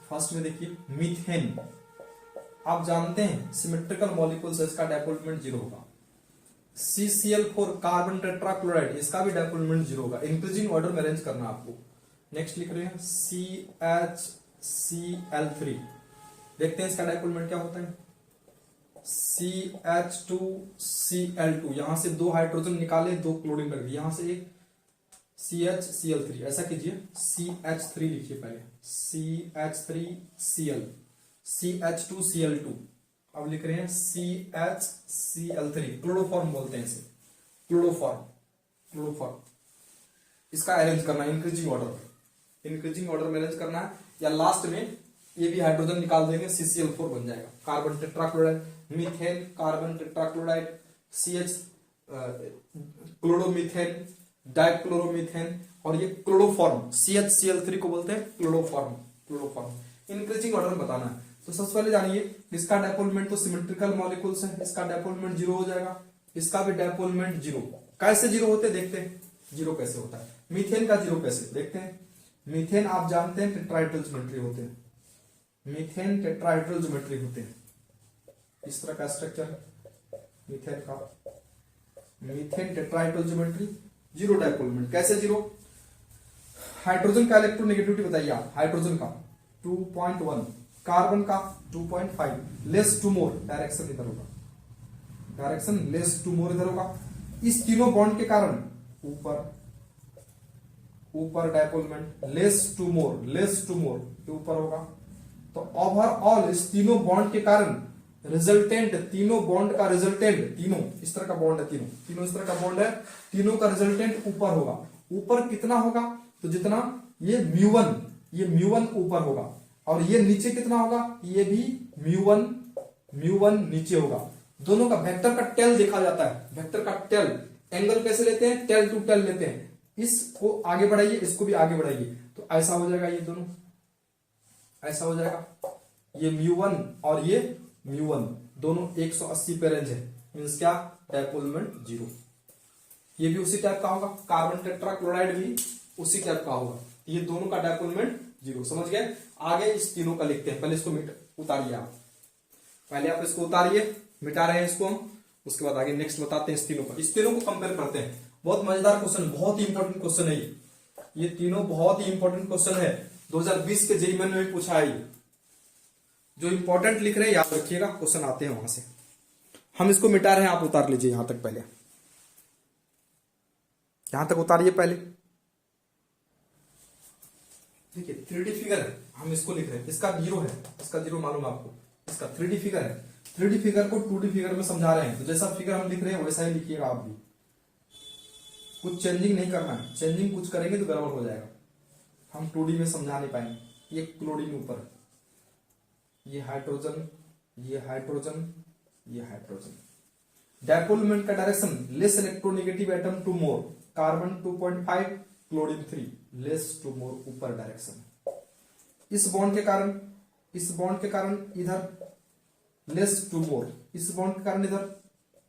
फर्स्ट में देखिए, मीथेन। आप जानते हैं सिमेट्रिकल मॉलिक्यूल्स है, इसका डायपोल मोमेंट जीरो होगा। CCl4 कार्बन टेट्राक्लोराइड, इसका भी डायपोल मोमेंट जीरो होगा। इंक्रीजिंग ऑर्डर में अरेंज करना आपको। नेक्स्ट लिख रहे हैं CHCl3, देखते हैं इसका डायपोल मोमेंट क्या होता है। CH2Cl2, यहां से दो हाइड्रोजन निकाले, दो क्लोरीन रख दिए, यहां से एक CHCl3। ऐसा कीजिए, CH3 लिखिए पहले, CH3Cl, CH2Cl2। अब लिख रहे हैं CHCl3, क्लोरोफॉर्म बोलते हैं इसे, क्लोरोफॉर्म। इसका अरेंज करना है इंक्रीजिंग ऑर्डर में अरेंज करना है, या लास्ट में ये भी हाइड्रोजन निकाल देंगे, CCl4 बन जाएगा। Carbon tetrachloride, methane, carbon tetrachloride, CH chloromethane, dichloromethane, और ये क्लोरोफॉर्म, CHCl3 को बोलते हैं क्लोरोफॉर्म। इंक्रीजिंग ऑर्डर में बताना है। तो सबसे पहले जानिए, इसका डायपोल मोमेंट तो सिमेट्रिकल मॉलिक्यूल्स है, इसका डायपोल मोमेंट जीरो हो जाएगा। इसका भी डायपोल मोमेंट जीरो। कैसे जीरो होते हैं देखते हैं, जीरो कैसे होता है। मीथेन का जीरो कैसे देखते हैं। मीथेन आप जानते हैं टेट्राहेड्रल ज्योमेट्री होते हैं, मीथेन टेट्राहेड्रल ज्योमेट्री होते हैं। इस तरह का स्ट्रक्चर है मीथेन का, methane tetrahedral geometry, zero dipole moment. कैसे जीरो? हाइड्रोजन का इलेक्ट्रोनेगेटिविटी बताइए आप। हाइड्रोजन का 2.1, कार्बन का 2.5, लेस टू मोर, डायरेक्शन इधर होगा, डायरेक्शन लेस टू मोर इधर होगा। इस तीनों बॉन्ड के कारण ऊपर डायपोल मोमेंट, लेस टू मोर ये ऊपर होगा। तो ओवरऑल इस तीनों बॉन्ड के कारण रिजल्टेंट, तीनों बॉन्ड का रिजल्टेंट, तीनों इस तरह का बॉन्ड है, तीनों इस तरह का बॉन्ड है, तीनों का रिजल्टेंट ऊपर होगा। ऊपर कितना होगा? तो जितना ये म्यू1 ऊपर होगा, और ये नीचे कितना होगा? ये भी म्यू1 नीचे होगा। दोनों का वेक्टर का टेल देखा जाता है, वेक्टर का टेल। एंगल कैसे लेते हैं? टेल टू टेल लेते हैं। इसको आगे बढ़ाइए, इसको भी आगे बढ़ाइए, तो ऐसा हो जाएगा, ये दोनों ऐसा हो जाएगा। ये म्यू1 और ये म्यू1 दोनों 180 पे रेंज है, मींस क्या? Dipole moment zero. ये भी उसी टाइप का होगा, कार्बन टेट्राक्लोराइड भी उसी टाइप का होगा। ये दोनों का डायपोल मोमेंट जीरो। समझ गए? आगे इस तीनों का लिखते हैं। पहले इसको उतारिए आप, पहले आप इसको उतारिए, मिटा रहे हैं इसको हम, उसके बाद आगे नेक्स्ट बताते हैं इस तीनों का। इस तीनों को कंपेयर करते हैं। बहुत मजेदार क्वेश्चन, बहुत ही इंपॉर्टेंट क्वेश्चन है ये तीनों बहुत ही इंपॉर्टेंट क्वेश्चन है। 2020 के जेईई में भी पूछा है। जो इंपॉर्टेंट लिख रहे हैं याद रखिएगा, क्वेश्चन आते हैं वहां से। हम इसको मिटा रहे हैं, आप उतार लीजिए यहां तक, पहले यहां तक उतारिए पहले। देखिए 3D फिगर है, हम इसको लिख रहे हैं, इसका जीरो है, इसका जीरो मालूम आपको, इसका 3D फिगर है। 3D फिगर को 2D फिगर में समझा रहे हैं, तो जैसा फिगर हम लिख रहे हैं वैसा ही लिखिएगा आप भी। कुछ चेंजिंग नहीं करना है, चेंजिंग कुछ करेंगे तो गड़बड़ हो जाएगा, हम 2D में समझा नहीं पाएंगे। ये क्लोरीन ऊपर, ये हाइड्रोजन, ये हाइड्रोजन, ये हाइड्रोजन। डायपोल मोमेंट का direction less electronegative atom to more, carbon 2.5, chlorine 3, less to more ऊपर डायरेक्शन। इस बॉन्ड के कारण इधर लेस टू मोर, इस बॉन्ड के कारण इधर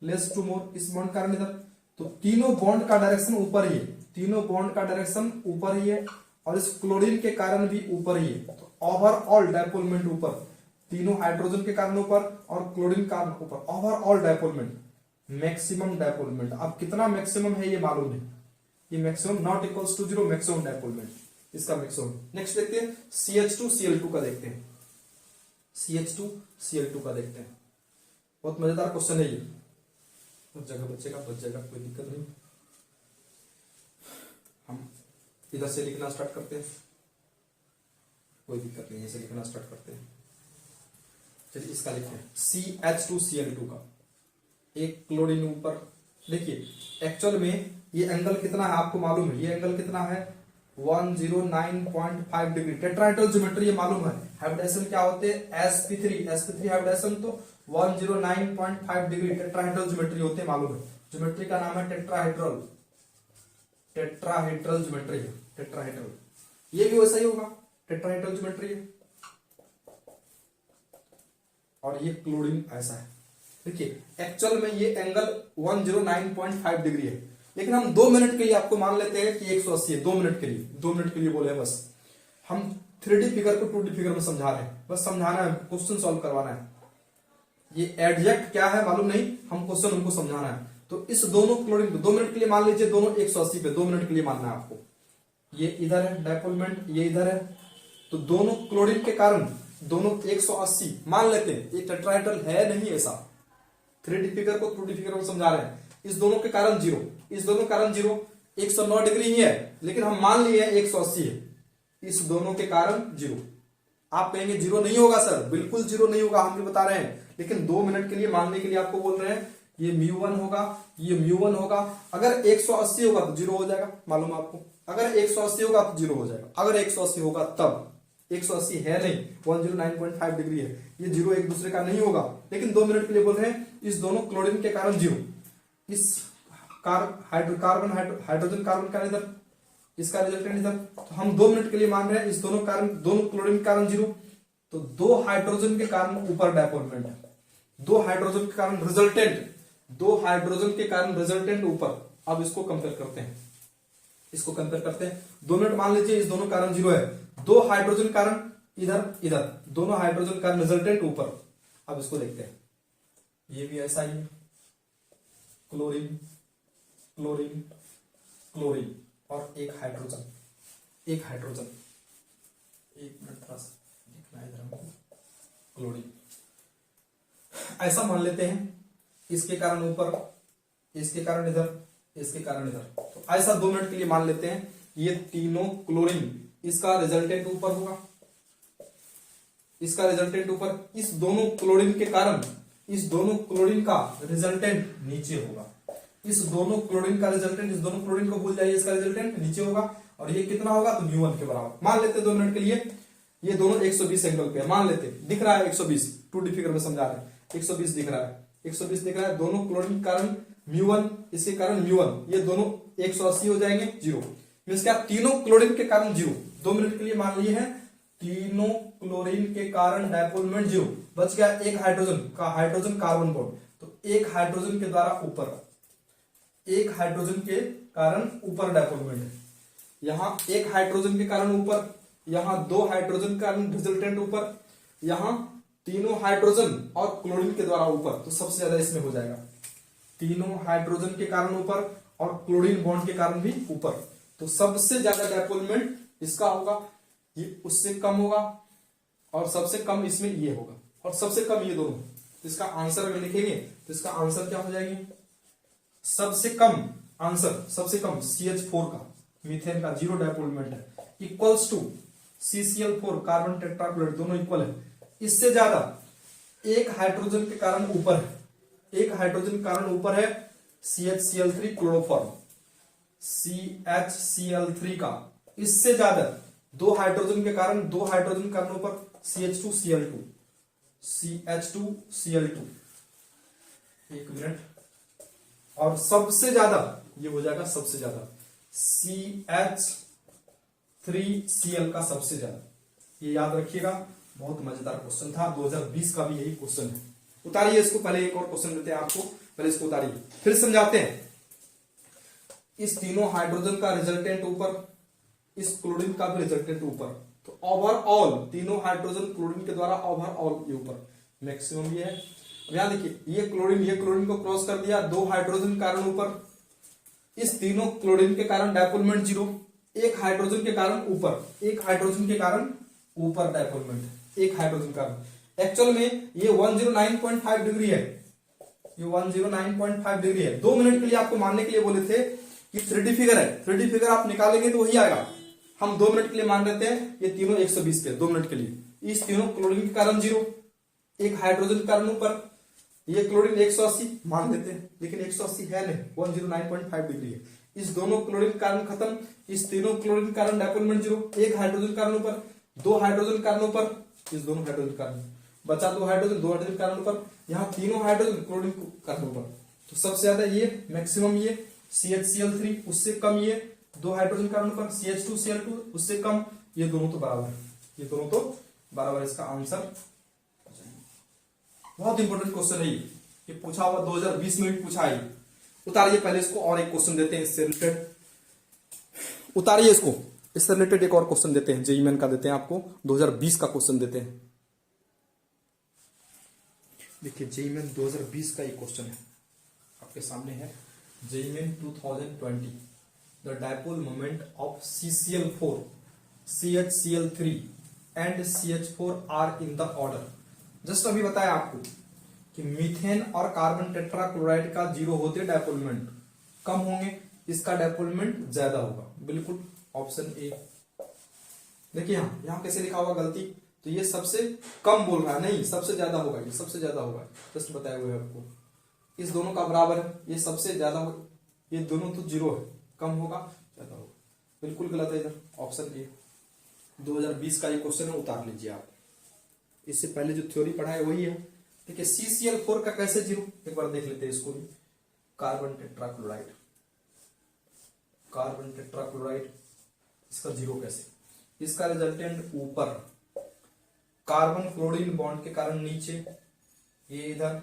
लेस टू मोर, इस बॉन्ड का कारण इधर, तो तीनों बॉन्ड का डायरेक्शन ऊपर ही है, तीनों बॉन्ड का डायरेक्शन ऊपर ही है और इस क्लोरीन के कारण भी ऊपर ही है। तो ओवरऑल डायपोल मोमेंट ऊपर, तीनों हाइड्रोजन के कारण ऊपर और क्लोरीन कारण ऊपर, overall dipole moment, maximum dipole moment. अब कितना मैक्सिमम है ये मालूम नहीं, ये maximum not equals to 0, maximum dipole moment, इसका मैक्सिमम। नेक्स्ट देखते हैं CH2Cl2 का, देखते हैं CH2Cl2 का देखते हैं। बहुत मजेदार क्वेश्चन है ये, उस जगह बचेगा, बच जाएगा, कोई दिक्कत नहीं। हम इधर से लिखना स्टार्ट करते हैं, कोई दिक्कत नहीं, ऐसे लिखना स्टार्ट करते हैं। चलिए इसका लिखते हैं CH2Cl2 का, एक क्लोरीन ऊपर। देखिए एक्चुअल में ये एंगल कितना है आपको मालूम है, ये एंगल कितना है 109.5 डिग्री। टेट्राहेड्रल ज्योमेट्री ये मालूम है, हाइब्रिडेशन क्या होते हैं sp3 हाइब्रिडेशन, तो 109.5 डिग्री टेट्राहेड्रल ज्योमेट्री होते हैं, मालूम है। ज्योमेट्री का नाम है टेट्राहेड्रल ज्योमेट्री है, टेट्राहेड्रल। ये भी वैसा ही होगा, टेट्राहेड्रल ज्योमेट्री है। और ये क्लोरीन ऐसा है। देखिए एक्चुअल में ये एंगल 109.5 डिग्री है, लेकिन हम 2 मिनट के लिए आपको मान लेते हैं कि 180 है। 2 मिनट के लिए, 2 मिनट के लिए बोले हैं बस। हम 3D फिगर को 2D फिगर में समझा रहे हैं, बस समझाना है, क्वेश्चन सॉल्व करवाना है। ये एडजेक्ट क्या है मालूम नहीं, हम क्वेश्चन उनको समझाना है। तो इस दोनों क्लोरीन को 2 मिनट के लिए मान लीजिए, दोनों 180 पे 2 मिनट के लिए मानना है आपको। ये इधर है डायपोल मोमेंट, ये इधर है, तो दोनों क्लोरीन के कारण दोनों 180 मान लेते हैं। ये टेट्राहेड्रल है नहीं ऐसा, 3D फिगर को 2D फिगर में समझा रहे हैं। इस दोनों के कारण 0, इस दोनों के कारण 0, 109 डिग्री ही है, लेकिन हम मान लिए 180 है, इस दोनों के कारण 0। आप कहेंगे 0 नहीं होगा सर, बिल्कुल 0 नहीं होगा, हम भी बता रहे हैं, लेकिन 2 मिनट के लिए मानने के लिए आपको बोल रहे हैं। ये μ1 होगा, ये μ1 होगा। अगर 180 होगा तो 0 हो जाएगा, मालूम आपको। अगर 180 होगा तो 0 हो जाएगा, अगर 180 होगा तब। 180 है नहीं, 109.5 डिग्री है, ये 0 एक दूसरे का नहीं होगा, लेकिन 2 मिनट के लिए बोल रहे हैं इस दोनों क्लोरीन के कारण 0। इस हाइड्रोजन कार्बन का इधर, इसका रिजल्टेंट इधर, तो हम 2 मिनट के लिए मान रहे हैं इस दोनों क्लोरीन के कारण 0। तो 2 हाइड्रोजन के कारण ऊपर डायपोल मोमेंट है, 2 हाइड्रोजन के कारण रिजल्टेंट, 2 हाइड्रोजन के कारण रिजल्टेंट ऊपर। अब इसको कंपेयर करते हैं, इसको कंपेयर करते हैं। 2 मिनट मान लीजिए इस दोनों कारण 0 है, 2 हाइड्रोजन कारण इधर, दोनों हाइड्रोजन कारण रिजल्टेंट ऊपर। अब इसको देखते हैं, ये भी ऐसा ही है, क्लोरीन क्लोरीन क्लोरीन और एक हाइड्रोजन, एक मिनट थोड़ा सा देखना है इधर हमको, क्लोरीन ऐसा मान लेते हैं, इसके कारण ऊपर, इसके कारण इधर, इसके कारण इधर। तो ऐसा 2 मिनट के लिए मान लेते हैं। ये तीनों क्लोरीन, इसका रिजल्टेंट ऊपर होगा, इसका रिजल्टेंट ऊपर, इस दोनों क्लोरीन के कारण इस दोनों क्लोरीन का रिजल्टेंट नीचे होगा। इस दोनों क्लोरीन का रिजल्टेंट, इस दोनों क्लोरीन को भूल जाइए, इसका रिजल्टेंट नीचे होगा। और ये कितना होगा तो μ1 के बराबर मान लेते हैं 2 मिनट के लिए। ये दोनों 120 एंगल पे मान लेते हैं, दिख रहा है 120, 2D फिगर में समझा रहे हैं, 120 दिख रहा है, 120 दिख रहा है। दोनों क्लोरीन के कारण μ1, इसके कारण μ1, ये दोनों 180 हो जाएंगे 0। मींस क्या, तीनों क्लोरीन के कारण 0। 2 मिनट के लिए मान लिए हैं तीनों क्लोरीन के कारण डायपोल मोमेंट 0। बच गया एक हाइड्रोजन का, हाइड्रोजन कार्बन बॉन्ड, तो एक हाइड्रोजन के द्वारा ऊपर, एक हाइड्रोजन के कारण ऊपर डायपोल मोमेंट है। यहां एक हाइड्रोजन के कारण ऊपर, यहां 2 हाइड्रोजन के कारण रिजल्टेंट ऊपर, यहां तीनों हाइड्रोजन और क्लोरीन के द्वारा ऊपर, तो सबसे ज्यादा इसमें हो जाएगा। तीनों हाइड्रोजन के कारण ऊपर और क्लोरीन बॉन्ड के कारण भी ऊपर, तो सबसे ज्यादा डायपोल मोमेंट इसका होगा, ये उससे कम होगा, और सबसे कम इसमें ये होगा, और सबसे कम ये दोनों। तो इसका आंसर अगर लिखेंगे तो इसका आंसर क्या हो जाएगी, सबसे कम आंसर, सबसे कम CH4 का, मीथेन का 0 डायपोल मोमेंट है, equals to CCl4 carbon tetrachloride, दोनों इक्वल है। इससे ज्यादा एक हाइड्रोजन के कारण ऊपर है, एक हाइड्रोजन के कारण ऊपर है CHCl3 क्लोरोफॉर्म, CHCl3 का। इससे ज्यादा 2 हाइड्रोजन के कारण, 2 हाइड्रोजन के कारण ऊपर CH2Cl2, CH2Cl2, एक मिनट। और सबसे ज्यादा ये हो जाएगा, सबसे ज्यादा CH3Cl का सबसे ज्यादा। ये याद रखिएगा, बहुत मजेदार क्वेश्चन था, 2020 का भी यही क्वेश्चन है। उतारिए इसको, पहले एक और क्वेश्चन देते हैं आपको, पहले इसको उतारिए, फिर समझाते हैं। इस तीनों हाइड्रोजन का रिजल्टेंट ऊपर, इस क्लोरीन का भी रिजल्टेंट ऊपर, तो ओवरऑल तीनों हाइड्रोजन क्लोरीन के द्वारा ओवरऑल ये ऊपर मैक्सिमम ये है। यहां देखिए ये क्लोरीन को क्रॉस कर दिया, 2 हाइड्रोजन कारण ऊपर, इस तीनों क्लोरीन के कारण डायपोलमेंट 0, एक हाइड्रोजन के कारण ऊपर, एक हाइड्रोजन के कारण ऊपर डायपोलमेंट, एक हाइड्रोजन कारण। एक्चुअल में ये 109.5 डिग्री है, ये 109.5 डिग्री है। 2 मिनट के लिए आपको मानने के लिए बोले थे कि 3D फिगर है, 3D फिगर आप निकालेंगे तो वही आएगा। हम 2 मिनट के लिए मान लेते हैं ये तीनों 120 पे, 2 मिनट के लिए। इस तीनों क्लोरीन के कारण 0, एक हाइड्रोजन के कारण ऊपर, ये क्लोरीन 180 मान लेते हैं, लेकिन 180 है नहीं, 109.5 डिग्री है। इस दोनों क्लोरीन के कारण खत्म, इस तीनों क्लोरीन के कारण डायपोलमेंट 0, एक हाइड्रोजन कारण ऊपर, 2 हाइड्रोजन कारण ऊपर, इस दोनों हाइड्रोजन कारण बचा 2 हाइड्रोजन कारण ऊपर, यहाँ तीनों हाइड्रोजन क्लोरीन कारण ऊपर। तो सबसे ज्यादा ये मैक्सिमम ये CHCl3, उससे कम ये 2 हाइड्रोजन कारण ऊपर, CH2Cl2 उससे कम, ये दोनों तो बराबर है, ये दोनों तो बराबर। इसका आंसर बहुत इंपॉर्टेंट क्वेश्चन है ये पूछा हुआ 2020 में भी पूछा है। उतारिए पहले इसको, और एक क्वेश्चन देते हैं इससे रिलेटेड, उतारिए इसको, इससे रिलेटेड एक और क्वेश्चन देते हैं, जेईई मेन का देते हैं आपको, 2020 का क्वेश्चन देते हैं। देखिए जेईई मेन 2020 का ये क्वेश्चन है आपके सामने है, JEE Main 2020, the dipole moment of CCl4, CHCl3 and CH4 are in the order. जस्ट अभी बताया आपको कि मीथेन और कार्बन टेट्राक्लोराइड का 0 होते डायपोलमेंट कम होंगे, इसका डायपोलमेंट ज्यादा होगा, बिल्कुल ऑप्शन ए। देखिए यहां कैसे लिखा हुआ गलती, तो ये सबसे कम बोल रहा है, नहीं सबसे ज्यादा होगा, ये सबसे ज्यादा होगा, जस्ट बताया हुआ है आपको। इस दोनों का बराबर है, ये सबसे ज्यादा हो, ये दोनों तो 0 है, कम होगा ज्यादा होगा, बिल्कुल गलत है इधर ऑप्शन ए। 2020 का ये क्वेश्चन है, उतार लीजिए आप। इससे पहले जो थ्योरी पढ़ा है वही है। देखिए CCl4 का कैसे 0, एक बार देख लेते हैं इसको भी। कार्बन टेट्राक्लोराइड, कार्बन टेट्राक्लोराइड, इसका 0 कैसे, इसका रिजल्टेंट ऊपर, कार्बन क्लोरीन बॉन्ड के कारण नीचे, ये इधर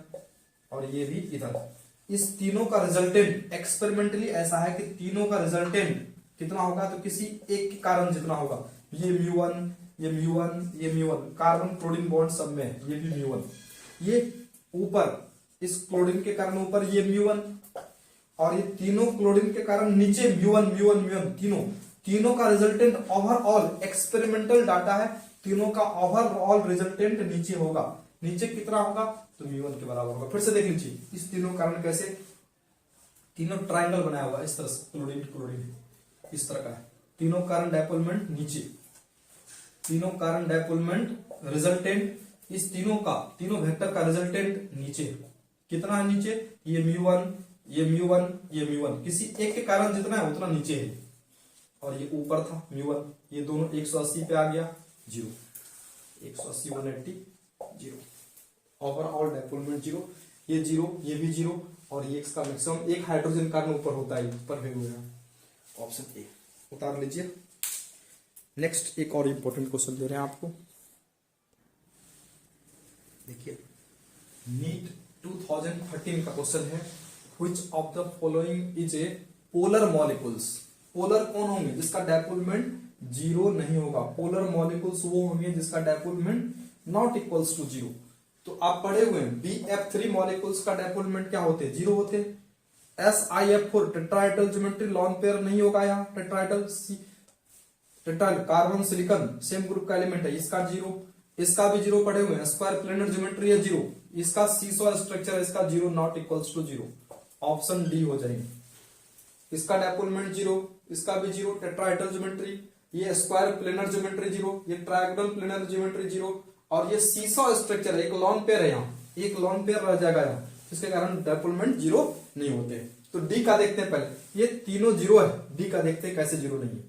और ये भी इधर। इस तीनों का रिजल्टेंट एक्सपेरिमेंटली ऐसा है कि तीनों का रिजल्टेंट कितना होगा, तो किसी एक के कारण जितना होगा, ये μ1, ये μ1, ये μ1, कार्बन क्लोरीन बॉन्ड सब में ये भी μ1, ये ऊपर इस क्लोरीन के कारण ऊपर ये μ1, और ये तीनों क्लोरीन के कारण नीचे μ1 μ1 μ1, तीनों का रिजल्टेंट ओवरऑल एक्सपेरिमेंटल डाटा है, तीनों का ओवरऑल रिजल्टेंट नीचे होगा। नीचे कितना होगा, तो μ1 के बराबर होगा। फिर से देख लीजिए इस तीनों कारण कैसे, तीनों ट्राइंगल बनाया हुआ इस तरह से, क्लोरीन क्लोरीन इस तरह का है, तीनों कारण डायपोलमेंट नीचे, तीनों कारण डायपोलमेंट रिजल्टेंट, इस तीनों का, तीनों वेक्टर का रिजल्टेंट नीचे, कितना है नीचे, ये μ1, ये μ1, ये μ1, किसी एक के कारण जितना है उतना नीचे है, और ये ऊपर था μ1, ये दोनों 180 पे आ गया 0, 180 180 0, ओवरऑल डायपोलमेंट 0, ये 0, ये भी 0, और ये इसका मैक्सिमम एक हाइड्रोजन कारण ऊपर होता है, ऊपर भी हुआ, ऑप्शन ए उतार लीजिए। नेक्स्ट एक और इंपॉर्टेंट क्वेश्चन दे रहे हैं आपको, देखिए नीट 2013 का क्वेश्चन है, which of the following is a polar molecules. Polar कौन होंगे, जिसका डायपोलमेंट 0 नहीं होगा, पोलर मॉलिक्यूल्स वो होंगे जिसका डायपोलमेंट नॉट इक्वल्स टू 0। तो आप पढ़े हुए हैं BF3 मॉलिक्यूल्स का डायपोलमेंट क्या होते हैं, 0 होते हैं। SiF4 tetrahedral geometry lone pair नहीं होगा, यहाँ tetrahedral tetrahedral carbon silicon same group का एलिमेंट है, इसका 0, इसका भी 0 पढ़े हुए हैं। स्क्वायर प्लेनर ज्योमेट्री है 0, इसका सीसॉ स्ट्रक्चर है, इसका 0 not equals to 0, option D हो जाएंगे। इसका डायपोलमेंट 0, इसका भी 0, टेट्राहेड्रल ज्योमेट्री, ये स्क्वायर प्लेनर ज्योमेट्री 0, ये ट्रायंगल प्लेनर ज्योमेट्री 0, और ये सीसॉ स्ट्रक्चर है, एक लॉन पेयर है, यहाँ एक लॉन पेयर रह जाएगा यहाँ, इसके कारण डायपोलमेंट 0 नहीं होते। तो डी का देखते हैं पहले, ये तीनों 0 है, डी का देखते हैं कैसे 0 नहीं है,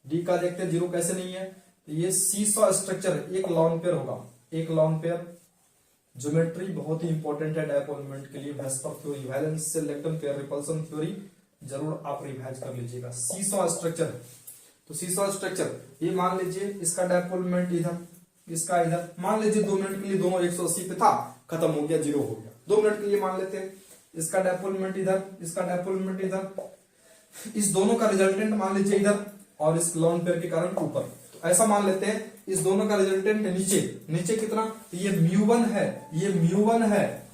डी का देखते हैं 0 कैसे नहीं है। तो ये सीसॉ स्ट्रक्चर है, एक लॉन पेयर होगा, एक लॉन पेयर। ज्योमेट्री बहुत ही इंपॉर्टेंट है डायपोलमेंट के लिए, वेस्पर थ्योरी, वैलेंस से इलेक्ट्रॉन पेयर रिपल्सन थ्योरी जरूर आप रिवाइज कर लीजिएगा। सीसॉ स्ट्रक्चर, तो सीसॉ स्ट्रक्चर ये मान लीजिए इसका डायपोलमेंट इधर, इसका इधर, मान लीजिए 2 मिनट के लिए दोनों 180 पे था, खत्म हो गया, 0 हो गया, 2 मिनट के लिए मान लेते हैं। इसका डायपोल मोमेंट इधर, इसका डायपोल मोमेंट इधर, इस दोनों का रिजल्टेंट मान लीजिए इधर और इस लोन पेयर के कारण ऊपर। तो ऐसा मान लेते हैं इस दोनों का रिजल्टेंट नीचे, नीचे कितना, तो ये म्यू1 है, ये म्यू1 है,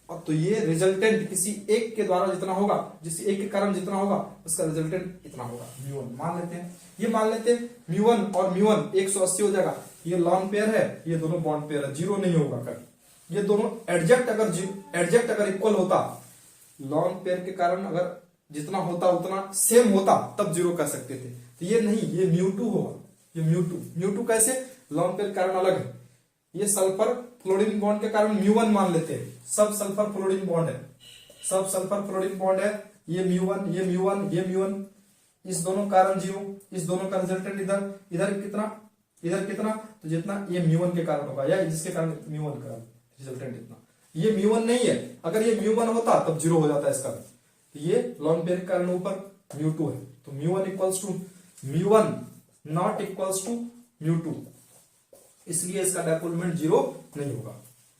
और तो ये रिजल्टेंट किसी एक के द्वारा जितना होगा, जिस एक के कारण जितना होगा उसका रिजल्टेंट इतना होगा म्यू1 मान लेते हैं। ये मान लेते हैं म्यू1 और म्यू1 180 हो जाएगा। ये लॉन पेयर है, ये दोनों बॉन्ड पेयर है, जीरो नहीं होगा कभी। ये दोनों एडजेक्ट अगर इक्वल होता, लॉन पेयर के कारण अगर जितना होता उतना सेम होता तब जीरो कर सकते थे। तो ये नहीं, ये म्यू2 होगा, ये म्यू2 कैसे, लॉन पेयर के कारण अलग है। ये सल्फर फ्लोरीन बॉन्ड के कारण म्यू1 मान लेते हैं, सब सल्फर फ्लोरीन बॉन्ड है, सब सल्फर फ्लोरीन बॉन्ड है। ये म्यू1, ये म्यू1, ये म्यू1, इस दोनों कारण जीरो, इस दोनों का रिजल्टेंट इधर, इधर कितना, इधर कितना, तो जितना ये म्यू1 के कारण होगा या जिसके कारण म्यू1 का रिजल्टेंट इतना। ये म्यू1 नहीं है, अगर ये म्यू1 होता तब जीरो हो जाता इसका। तो ये लॉन पेयर के कारण ऊपर म्यू2 है, तो mu one equals to mu one not equals to mu two, इसलिए इसका डायपोल मोमेंट जीरो नहीं होगा।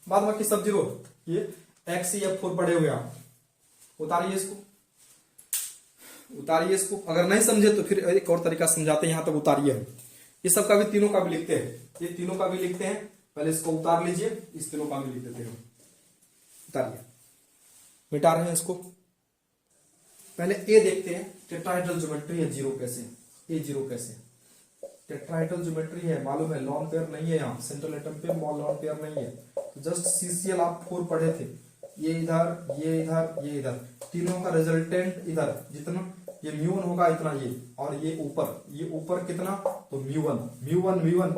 बाद बाकी सब जीरो। ये XeF4 पढ़े हुए आप, उतारिए इसको, उतारिए इसको। अगर नहीं समझे तो फिर एक और तरीका समझाते हैं, यहां तक उतारिए। ये सब का भी, तीनों का भी लिखते हैं, ये तीनों का भी लिखते हैं। पहले इसको उतार लीजिए, इस तीनों का भी लिख देते हैं। उतारिए, मिटा रहे हैं इसको। पहले ए देखते हैं, टेट्राहेड्रल ज्योमेट्री है, जीरो कैसे, ए जीरो कैसे। टेट्राहेड्रल ज्योमेट्री है, मालूम है लॉन पेयर नहीं है, यहाँ सेंट्रल एटम पे लॉन पेयर नहीं है। तो जस्ट CCl आप 4 पढ़े थे, ये इधर, ये इधर, ये इधर, तीनों का रिजल्टेंट इधर जितना, ये म्यू1 होगा इतना, ये और ये ऊपर कितना, तो म्यू1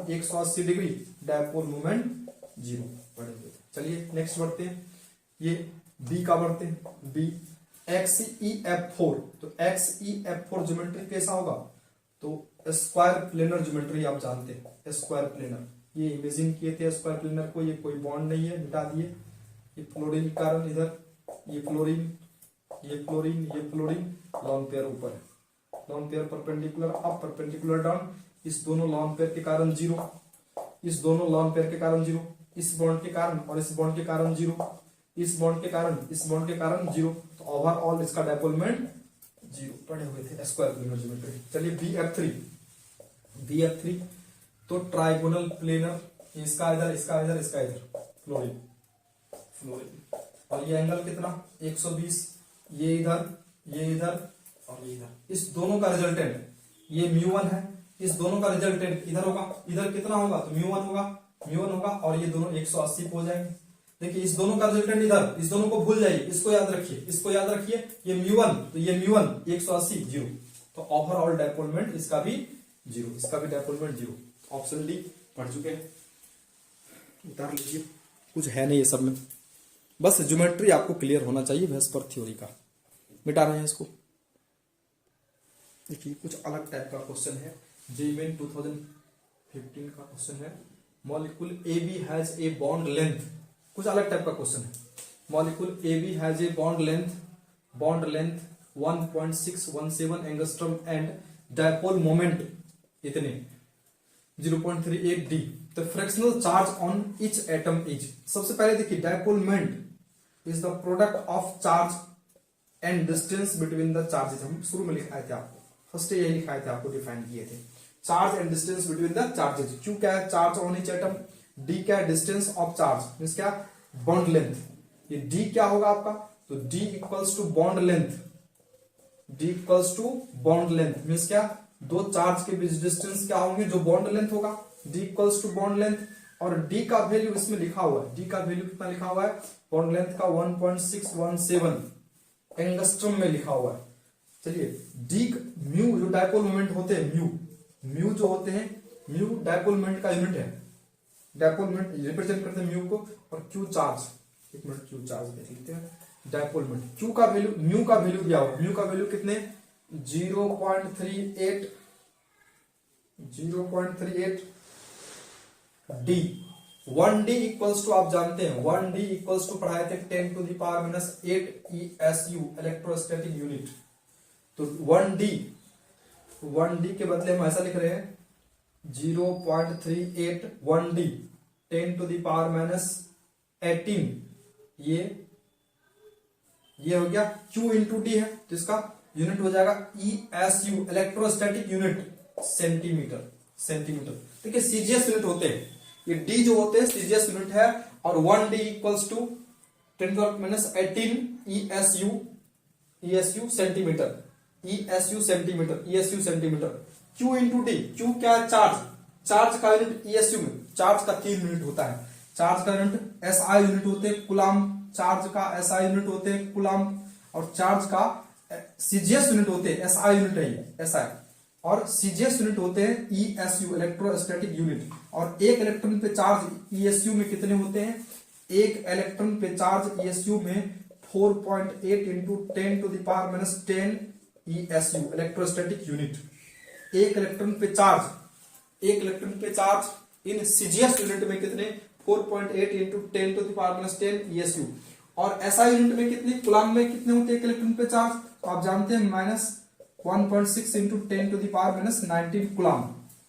180 डिग्री, डायपोल मोमेंट जीरो पढ़े हुए थे। चलिए नेक्स्ट बढ़ते हैं, ये बी का बढ़ते हैं। बी XeF4, तो XeF4 ज्योमेट्री कैसा होगा, तो स्क्वायर प्लेनर ज्योमेट्री आप जानते हैं, स्क्वायर प्लेनर। ये इमेजिन किए थे स्क्वायर प्लेनर को, ये कोई बॉन्ड नहीं है, मिटा दिए। ये फ्लोरीन के कारण इधर, ये फ्लोरीन, ये फ्लोरीन, ये फ्लोरीन, लॉन पेयर ऊपर है, lone pair perpendicular up, perpendicular down, इस दोनों लॉन पेयर के कारण जीरो, इस दोनों लॉन पेयर के कारण जीरो, इस बॉन्ड के कारण और इस बॉन्ड के कारण जीरो, इस बॉन्ड के कारण, इस बॉन्ड के कारण जीरो। तो ओवरऑल इसका डायपोल मोमेंट जीरो पढ़े हुए थे, स्क्वायर प्लेनर ज्योमेट्री। चलिए BF3 तो ट्राइगोनल प्लेनर, इसका इधर, इसका इधर, इसका इधर, फ्लोरीन, और ये एंगल कितना 120, ये इधर, ये इधर और ये इधर, इस दोनों का रिजल्टेंट, ये म्यू1 है, इस दोनों का रिजल्टेंट इधर होगा, इधर कितना होगा, तो म्यू1 होगा, और ये दोनों 180 हो जाएंगे। देखिए इस दोनों का रिजल्टेंट इधर, इस दोनों को भूल जाइए, इसको याद रखिए, इसको याद रखिए। ये म्यू1, तो ये म्यू1 180 जीरो, तो ओवरऑल डायपोल मोमेंट इसका भी जीरो, इसका भी dipole moment zero. Option D पढ़ चुके हैं, उतार लीजिए, कुछ है नहीं ये सब में, बस ज्योमेट्री आपको क्लियर होना चाहिए वेस्पर थ्योरी का। मिटा रहे हैं इसको। देखिए कुछ अलग टाइप का क्वेश्चन है, जेईई मेन 2015 का क्वेश्चन है। Molecule AB has a bond length, कुछ अलग टाइप का क्वेश्चन है। Molecule AB has a bond length 1.617 angstrom and dipole moment इतने 0.38 d। The fractional charge on each atom is, सबसे पहले देखिए dipole moment is the product of charge and distance between the charges. हम शुरू में लिखाए थे आपको, फर्स्ट यही लिखाए थे, आपको डिफाइन किए थे, charge and distance between the charges. Q क्या है, charge on each atom, D क्या है, डिस्टेंस ऑफ चार्ज, मीन्स क्या, बॉन्ड लेंथ। ये डी क्या होगा आपका, तो D equals to bond length, D equals to bond length means क्या, दो चार्ज के बीच डिस्टेंस क्या होंगे, जो बॉन्ड लेंथ होगा, D equals to bond length. और डी का वैल्यू इसमें लिखा हुआ है, डी का वैल्यू कितना लिखा हुआ है, बॉन्ड लेंथ का 1.617 एंगस्ट्रॉम में लिखा हुआ है। चलिए डी म्यू, जो डायपोल मोमेंट होते हैं, म्यू जो होते हैं, म्यू डायपोल मोमेंट का यूनिट है, डायपोल मोमेंट रिप्रेजेंट करते हैं म्यू को, और क्यू चार्ज, एक मिनट, क्यू चार्ज देख लेते हैं, डायपोल मोमेंट, क्यू का वैल्यू, म्यू का वैल्यू दिया हुआ, म्यू का वैल्यू कितने 0.38 डी। 1d इक्वल्स टू, आप जानते हैं 1d इक्वल्स टू पढ़ाए थे 10 to the power -8 ESU electrostatic unit. तो 1d के बदले हम ऐसा लिख रहे हैं 0.38 1d 10 टू द पावर -18, ये ये हो गया Q इंटू डी है, तो इसका यूनिट हो जाएगा ESU, electrostatic unit centimetre. Centimetre देखिए सीजीएस यूनिट होते हैं, ये डी जो होते हैं सीजीएस यूनिट है, और 1D equals to 10⁻18 ESU centimetre, ESU centimetre, ESU centimetre. Q into D, Q क्या है? चार्ज, चार्ज का यूनिट ESU में, चार्ज का 3 यूनिट होता है, चार्ज का यूनिट SI यूनिट होते हैं कुलाम, चार्ज का SI यूनिट होते हैं कुलाम, और चार्ज का सीजीएस यूनिट होते हैं SI यूनिट है SI, और सीजीएस यूनिट होते हैं ESU, इलेक्ट्रोस्टैटिक यूनिट। और एक इलेक्ट्रॉन पे चार्ज ESU में कितने होते हैं? एक इलेक्ट्रॉन पे चार्ज ESU में 4.8 इंटू 10⁻10 ESU, इलेक्ट्रोस्टैटिक यूनिट। एक इलेक्ट्रॉन पे चार्ज, एक इलेक्ट्रॉन पे चार्ज इन सीजीएस यूनिट में कितने? 4.8 इंटू 10⁻10 ESU। और SI यूनिट में कितनी, कुलाम में कितने होते हैं एक इलेक्ट्रॉन पे चार्ज? तो आप जानते हैं -1.6 इंटू 10⁻19 कुलाम,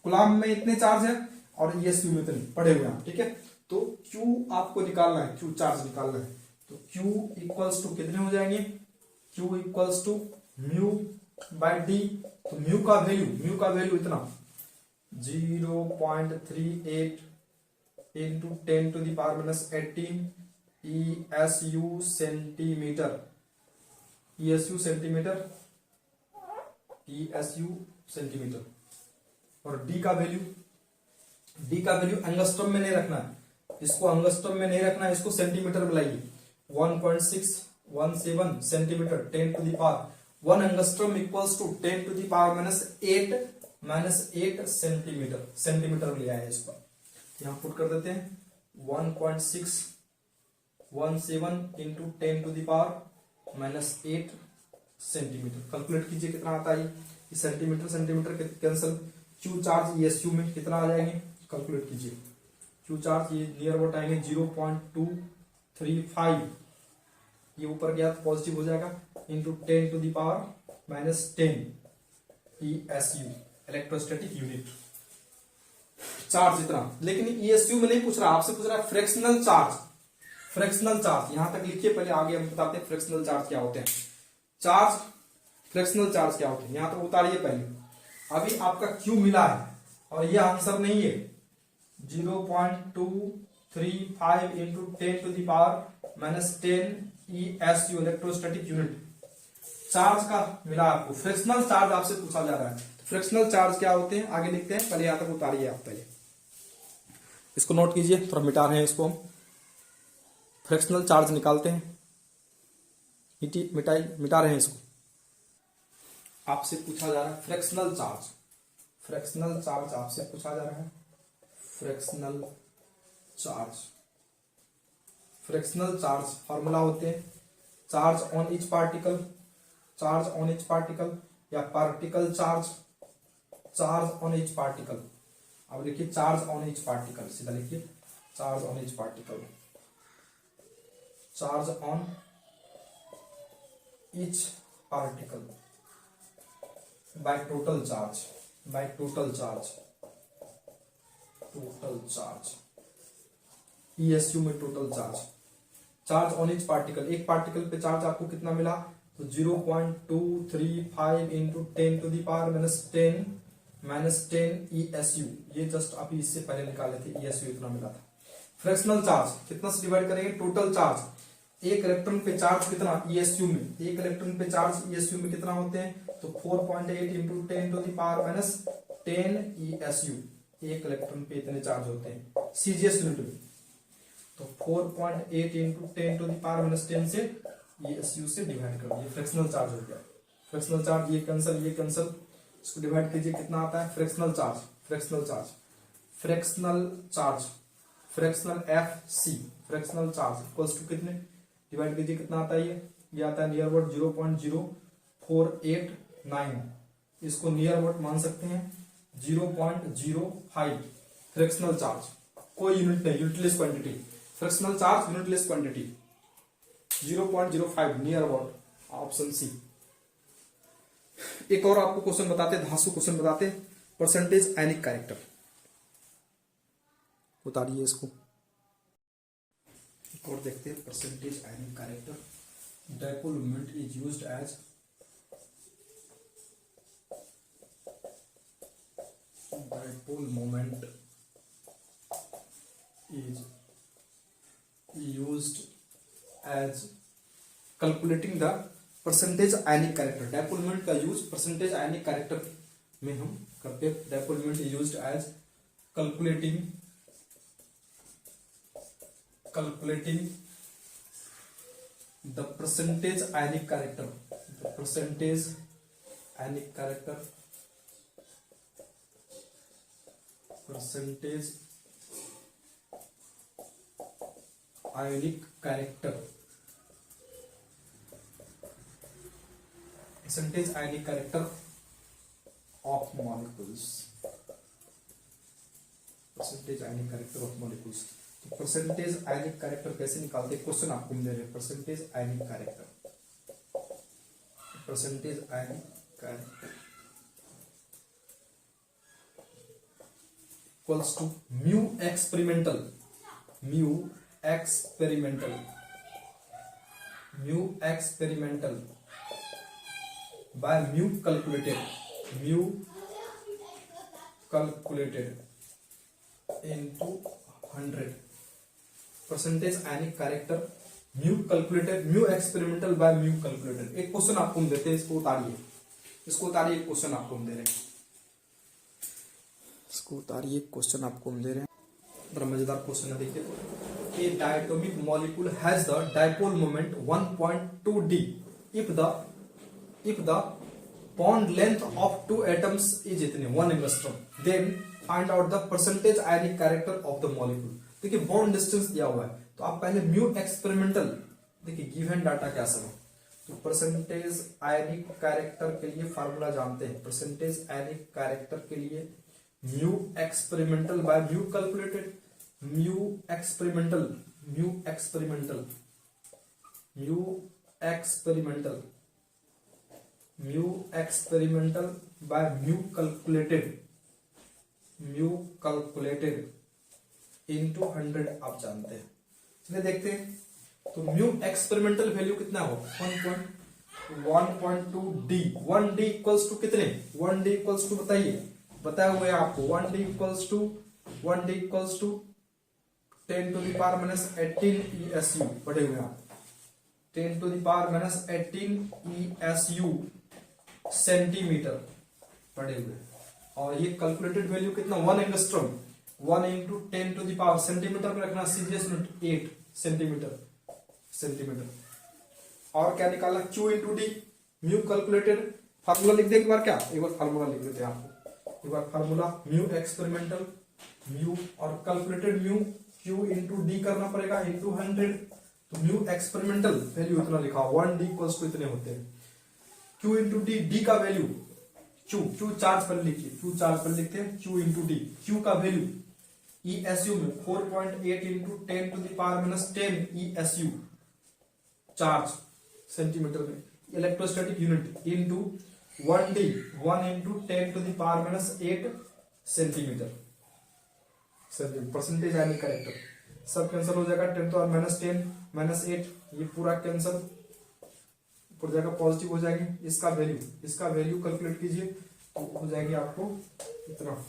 कुलाम में इतने चार्ज है, और ESU में इतने पड़े हुए हैं, ठीक है। तो Q आपको निकालना है, Q चार्ज निकालना है, तो Q इक्वल्स टू कितने हो जाएंगे? Q equals to mu by D, तो म्यू का वैल्यू इतना 0.38 into 10⁻18 ESU centimetre, ESU centimetre, ESU centimetre. और डी का वैल्यू एंगस्ट्रम में नहीं रखना है, इसको एंगस्ट्रम में नहीं रखना है, इसको सेंटीमीटर में लाइए। 1.617 centimetre 10⁻1 angstrom equals to 10⁻8 centimetre, centimetre में लिया है इसको, यहां पुट कर देते हैं 1.617 इंटू 10⁻8 सेंटीमीटर। कैलकुलेट कीजिए कितना आता है ये, centimetre centimetre cancel, Q charge ESU में कितना आ जाएंगे? कैलकुलेट कीजिए, Q चार्ज ये नियर अबाउट आएंगे 0.235, ये ऊपर गया तो पॉजिटिव हो जाएगा, into 10⁻10 ESU, electrostatic unit. Charge इतना, लेकिन ESU में नहीं पूछ रहा, आपसे पूछ रहा है फ्रैक्शनल चार्ज। फ्रैक्शनल चार्ज यहां तक लिखिए, पहले आगे हम बताते हैं फ्रैक्शनल चार्ज क्या होते हैं। चार्ज, फ्रैक्शनल चार्ज क्या होते हैं, यहां तक उतारिए पहले। अभी आपका Q मिला है, और ये आंसर नहीं है, 0.235 into 10⁻10 ESU, electrostatic unit. Charge का मिला आपको, फ्रैक्शनल चार्ज आपसे पूछा जा रहा है, तो फ्रैक्शनल चार्ज क्या होते हैं आगे लिखते हैं, पहले यहां तक उतारिए आप, पहले इसको नोट कीजिए, थोड़ा मिटा रहे हैं इसको हम। फ्रैक्शनल चार्ज निकालते हैं, मिटा रहे हैं इसको। आपसे पूछा जा रहा है फ्रैक्शनल चार्ज, फ्रैक्शनल चार्ज आपसे पूछा जा रहा है, fractional charge. Fractional charge formula होते हैं charge on each particle, charge on each particle, या particle charge, charge on each particle. अब लिखिए चार्ज ऑन ईच पार्टिकल, सीधा लिखिए charge on each particle, charge on each particle by total charge, by total charge, total charge ESU में total charge. Charge on each particle, एक पार्टिकल पे चार्ज आपको कितना मिला, तो 0.235 इंटू 10⁻10 ESU, ये जस्ट अभी इससे पहले निकाले थे, ESU इतना मिला था। फ्रैक्शनल चार्ज कितना से डिवाइड करेंगे, टोटल चार्ज। एक इलेक्ट्रॉन पे चार्ज कितना ESU में, एक इलेक्ट्रॉन पे चार्ज ESU में कितना होते हैं, तो 4.8 इंटू 10⁻10 ESU, एक इलेक्ट्रॉन पे इतने चार्ज होते हैं सीजीएस यूनिट में, तो 4.8 इंटू 10⁻10 से ESU से डिवाइड कर दिए, फ्रैक्शनल चार्ज हो गया। फ्रैक्शनल चार्ज ये कैंसिल, इसको डिवाइड कीजिए, कितना आता है fractional charge, fractional charge, fractional charge, fractional FC, fractional charge equals to कितने, डिवाइड कीजिए कितना आता है, ये आता है नियर अबाउट 0.0489, इसको नियर अबाउट मान सकते हैं 0.05। फ्रैक्शनल चार्ज कोई यूनिट नहीं, unitless quantity, fractional charge unitless quantity 0.05, near about, option C. एक और आपको क्वेश्चन बताते, धांसू क्वेश्चन बताते, परसेंटेज आयनिक कैरेक्टर। उतारिए इसको, एक और देखते हैं percentage ionic character. dipole moment is used as dipole moment is used as calculating the percentage ionic character. Dipole moment का यूज परसेंटेज आयनिक कैरेक्टर में हम करते हैं। Dipole moment is used as calculating the percentage ionic character, the percentage ionic character, percentage ionic character, percentage ionic character of molecules, percentage ionic character of molecules. तो परसेंटेज आयनिक कैरेक्टर कैसे निकालते हैं, क्वेश्चन आपको मिल रहे हैं। Percentage ionic character, percentage ionic character equals to mu experimental, mu experimental, mu experimental by mu calculated, mu calculated into 100। Percentage ionic character mu calculated, mu experimental by mu calculated. एक क्वेश्चन आपको हम देते हैं, इसको उतारिए, इसको उतारिए। एक क्वेश्चन आपको हम दे रहे हैं, इसको उतारिए। क्वेश्चन आपको हम दे रहे हैं, बड़ा मजेदार क्वेश्चन है, देखिए। A diatomic molecule has the dipole moment 1.2 d if the bond length of two atoms is इतने 1 angstrom, then find out the percentage ionic character of the molecule। देखिए बॉन्ड डिस्टेंस दिया हुआ है, तो आप पहले म्यू एक्सपेरिमेंटल, देखिए गिवन डाटा क्या सब है। तो परसेंटेज आयनिक कैरेक्टर के लिए फार्मूला जानते हैं। परसेंटेज आयनिक कैरेक्टर के लिए mu experimental by mu calculated, mu experimental, mu experimental, mu experimental, mu experimental by mu calculated, mu calculated into 100 आप जानते हैं। चलिए देखते हैं। तो म्यू एक्सपेरिमेंटल वैल्यू कितना हो, 1.2 डी। 1 डी इक्वल्स टू कितने, 1 डी इक्वल्स टू बताइए, बताया हुआ है आपको। 1 D equals to 10 to the power minus 18 ESU पढ़े हुए आप, 10 to the power minus 18 ESU centimetre पढ़े हुए। और ये कैलकुलेटेड वैल्यू कितना, 1 angstrom, 1 into 10 to the power, centimetre में रखना, सीरियस नोट, 8 सेंटीमीटर, सेंटीमीटर। और क्या निकाला, Q into D, mu calculated. Formula लिख दे एक बार, क्या एक बार फार्मूला लिख देते हैं आपको, एक बार फार्मूला। म्यू एक्सपेरिमेंटल, म्यू और calculated mu, Q into D करना पड़ेगा इंटू 100। तो म्यू एक्सपेरिमेंटल वैल्यू इतना लिखा, 1 डी इक्वल्स टू इतने होते हैं। Q इंटू डी, डी का वैल्यू Q चार्ज पर लिखिए, Q चार्ज पर लिखते हैं, Q इंटू डी। Q का वैल्यू ESU में 4.8 into 10 to the power minus 10 ESU charge centimetre में, electrostatic unit, into 1D, 1 into 10 to the power minus 8 centimetre. Percentage ionic character सब कैंसिल हो जाएगा, 10 to माइनस 10 माइनस 8, ये पूरा कैंसिल हो जाएगा, पॉजिटिव हो जाएगी। इसका वैल्यू कैलकुलेट कीजिए, तो हो जाएगी आपको इतना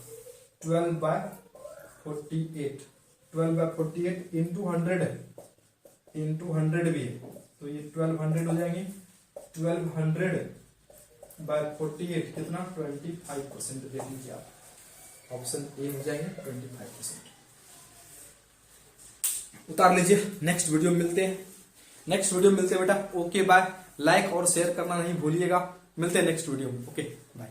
12/48, 12/48 इंटू 100 है, इंटू 100 भी है, तो ये 1200 हो जाएंगे। 1200/48 कितना, 25% देख लीजिए आप, ऑप्शन ए हो जाएंगे 25%। उतार लीजिए। नेक्स्ट वीडियो मिलते हैं, नेक्स्ट वीडियो मिलते हैं बेटा। Okay bye. लाइक और शेयर करना नहीं भूलिएगा। मिलते हैं नेक्स्ट वीडियो में। Okay bye.